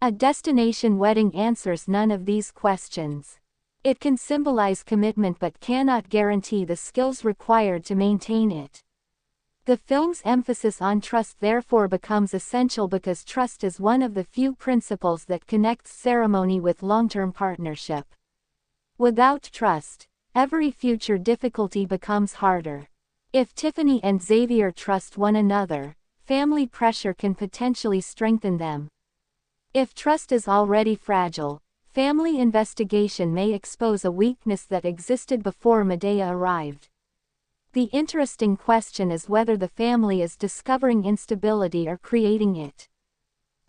C: A destination wedding answers none of these questions. It can symbolize commitment but cannot guarantee the skills required to maintain it. The film's emphasis on trust therefore becomes essential because trust is one of the few principles that connects ceremony with long-term partnership. Without trust, every future difficulty becomes harder. If Tiffany and Xavier trust one another, family pressure can potentially strengthen them. If trust is already fragile, family investigation may expose a weakness that existed before Madea arrived. The interesting question is whether the family is discovering instability or creating it.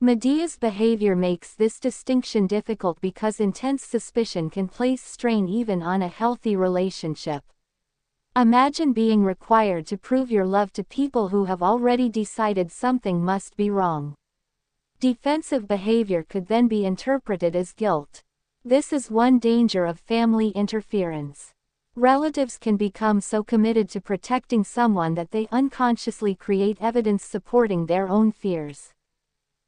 C: Medea's behavior makes this distinction difficult because intense suspicion can place strain even on a healthy relationship. Imagine being required to prove your love to people who have already decided something must be wrong. Defensive behavior could then be interpreted as guilt. This is one danger of family interference. Relatives can become so committed to protecting someone that they unconsciously create evidence supporting their own fears.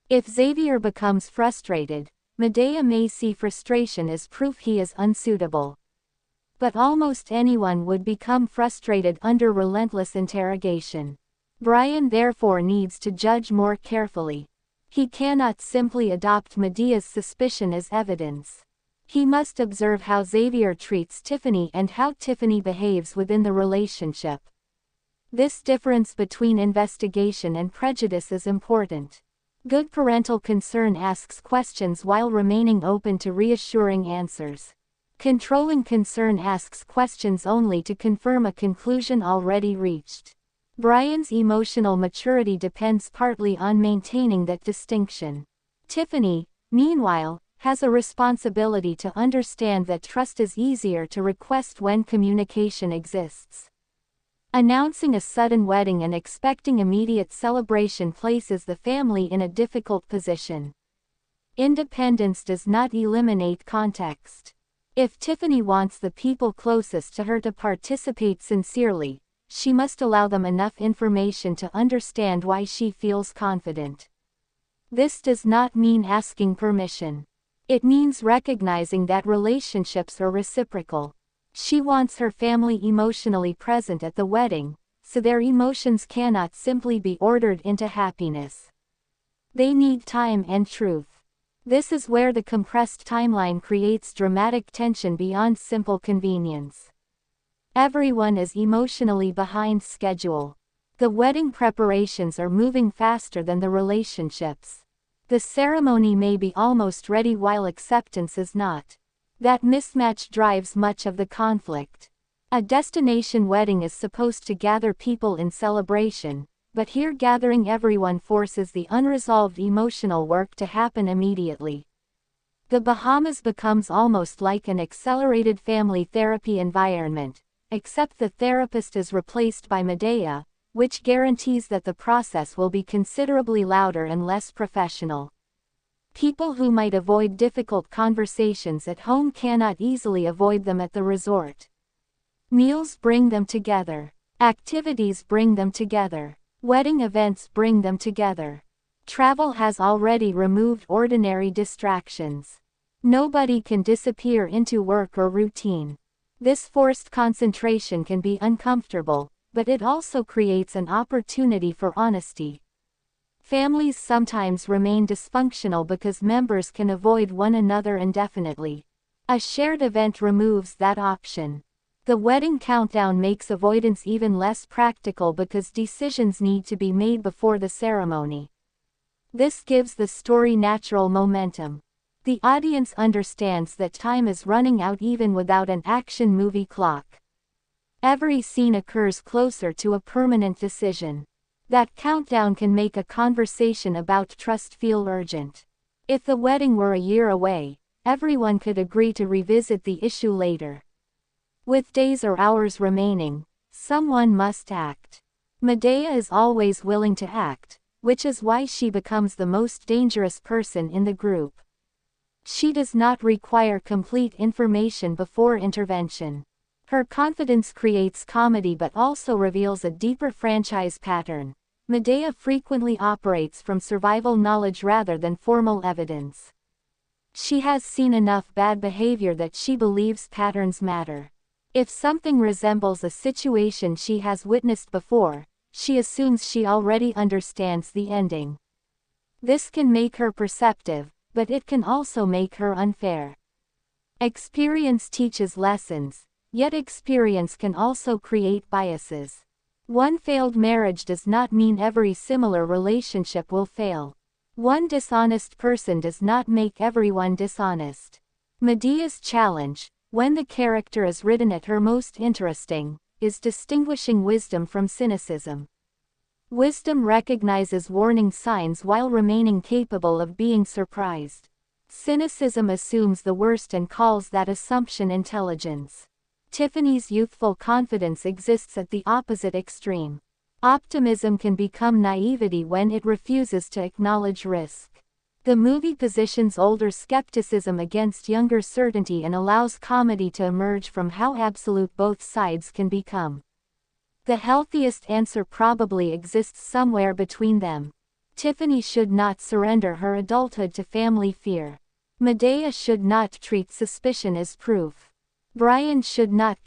C: If Xavier becomes frustrated, Madea may see frustration as proof he is unsuitable. But almost anyone would become frustrated under relentless interrogation. Brian therefore needs to judge more carefully. He cannot simply adopt Medea's suspicion as evidence. He must observe how Xavier treats Tiffany and how Tiffany behaves within the relationship. This difference between investigation and prejudice is important. Good parental concern asks questions while remaining open to reassuring answers. Controlling concern asks questions only to confirm a conclusion already reached. Brian's emotional maturity depends partly on maintaining that distinction. Tiffany, meanwhile, has a responsibility to understand that trust is easier to request when communication exists. Announcing a sudden wedding and expecting immediate celebration places the family in a difficult position. Independence does not eliminate context. If Tiffany wants the people closest to her to participate sincerely, she must allow them enough information to understand why she feels confident. This does not mean asking permission. It means recognizing that relationships are reciprocal. She wants her family emotionally present at the wedding, so their emotions cannot simply be ordered into happiness. They need time and truth. This is where the compressed timeline creates dramatic tension beyond simple convenience. Everyone is emotionally behind schedule. The wedding preparations are moving faster than the relationships. The ceremony may be almost ready while acceptance is not. That mismatch drives much of the conflict. A destination wedding is supposed to gather people in celebration, but here gathering everyone forces the unresolved emotional work to happen immediately. The Bahamas becomes almost like an accelerated family therapy environment, except the therapist is replaced by Madea, which guarantees that the process will be considerably louder and less professional. People who might avoid difficult conversations at home cannot easily avoid them at the resort. Meals bring them together. Activities bring them together. Wedding events bring them together. Travel has already removed ordinary distractions. Nobody can disappear into work or routine. This forced concentration can be uncomfortable, but it also creates an opportunity for honesty. Families sometimes remain dysfunctional because members can avoid one another indefinitely. A shared event removes that option. The wedding countdown makes avoidance even less practical because decisions need to be made before the ceremony. This gives the story natural momentum. The audience understands that time is running out even without an action movie clock. Every scene occurs closer to a permanent decision. That countdown can make a conversation about trust feel urgent. If the wedding were a year away, everyone could agree to revisit the issue later. With days or hours remaining, someone must act. Madea is always willing to act, which is why she becomes the most dangerous person in the group. She does not require complete information before intervention. Her confidence creates comedy but also reveals a deeper franchise pattern. Madea frequently operates from survival knowledge rather than formal evidence. She has seen enough bad behavior that she believes patterns matter. If something resembles a situation she has witnessed before, she assumes she already understands the ending. This can make her perceptive, but it can also make her unfair. Experience teaches lessons, yet experience can also create biases. One failed marriage does not mean every similar relationship will fail. One dishonest person does not make everyone dishonest. Medea's challenge, when the character is written at her most interesting, is distinguishing wisdom from cynicism. Wisdom recognizes warning signs while remaining capable of being surprised. Cynicism assumes the worst and calls that assumption intelligence. Tiffany's youthful confidence exists at the opposite extreme. Optimism can become naivety when it refuses to acknowledge risk. The movie positions older skepticism against younger certainty and allows comedy to emerge from how absolute both sides can become. The healthiest answer probably exists somewhere between them. Tiffany should not surrender her adulthood to family fear. Madea should not treat suspicion as proof. Brian should not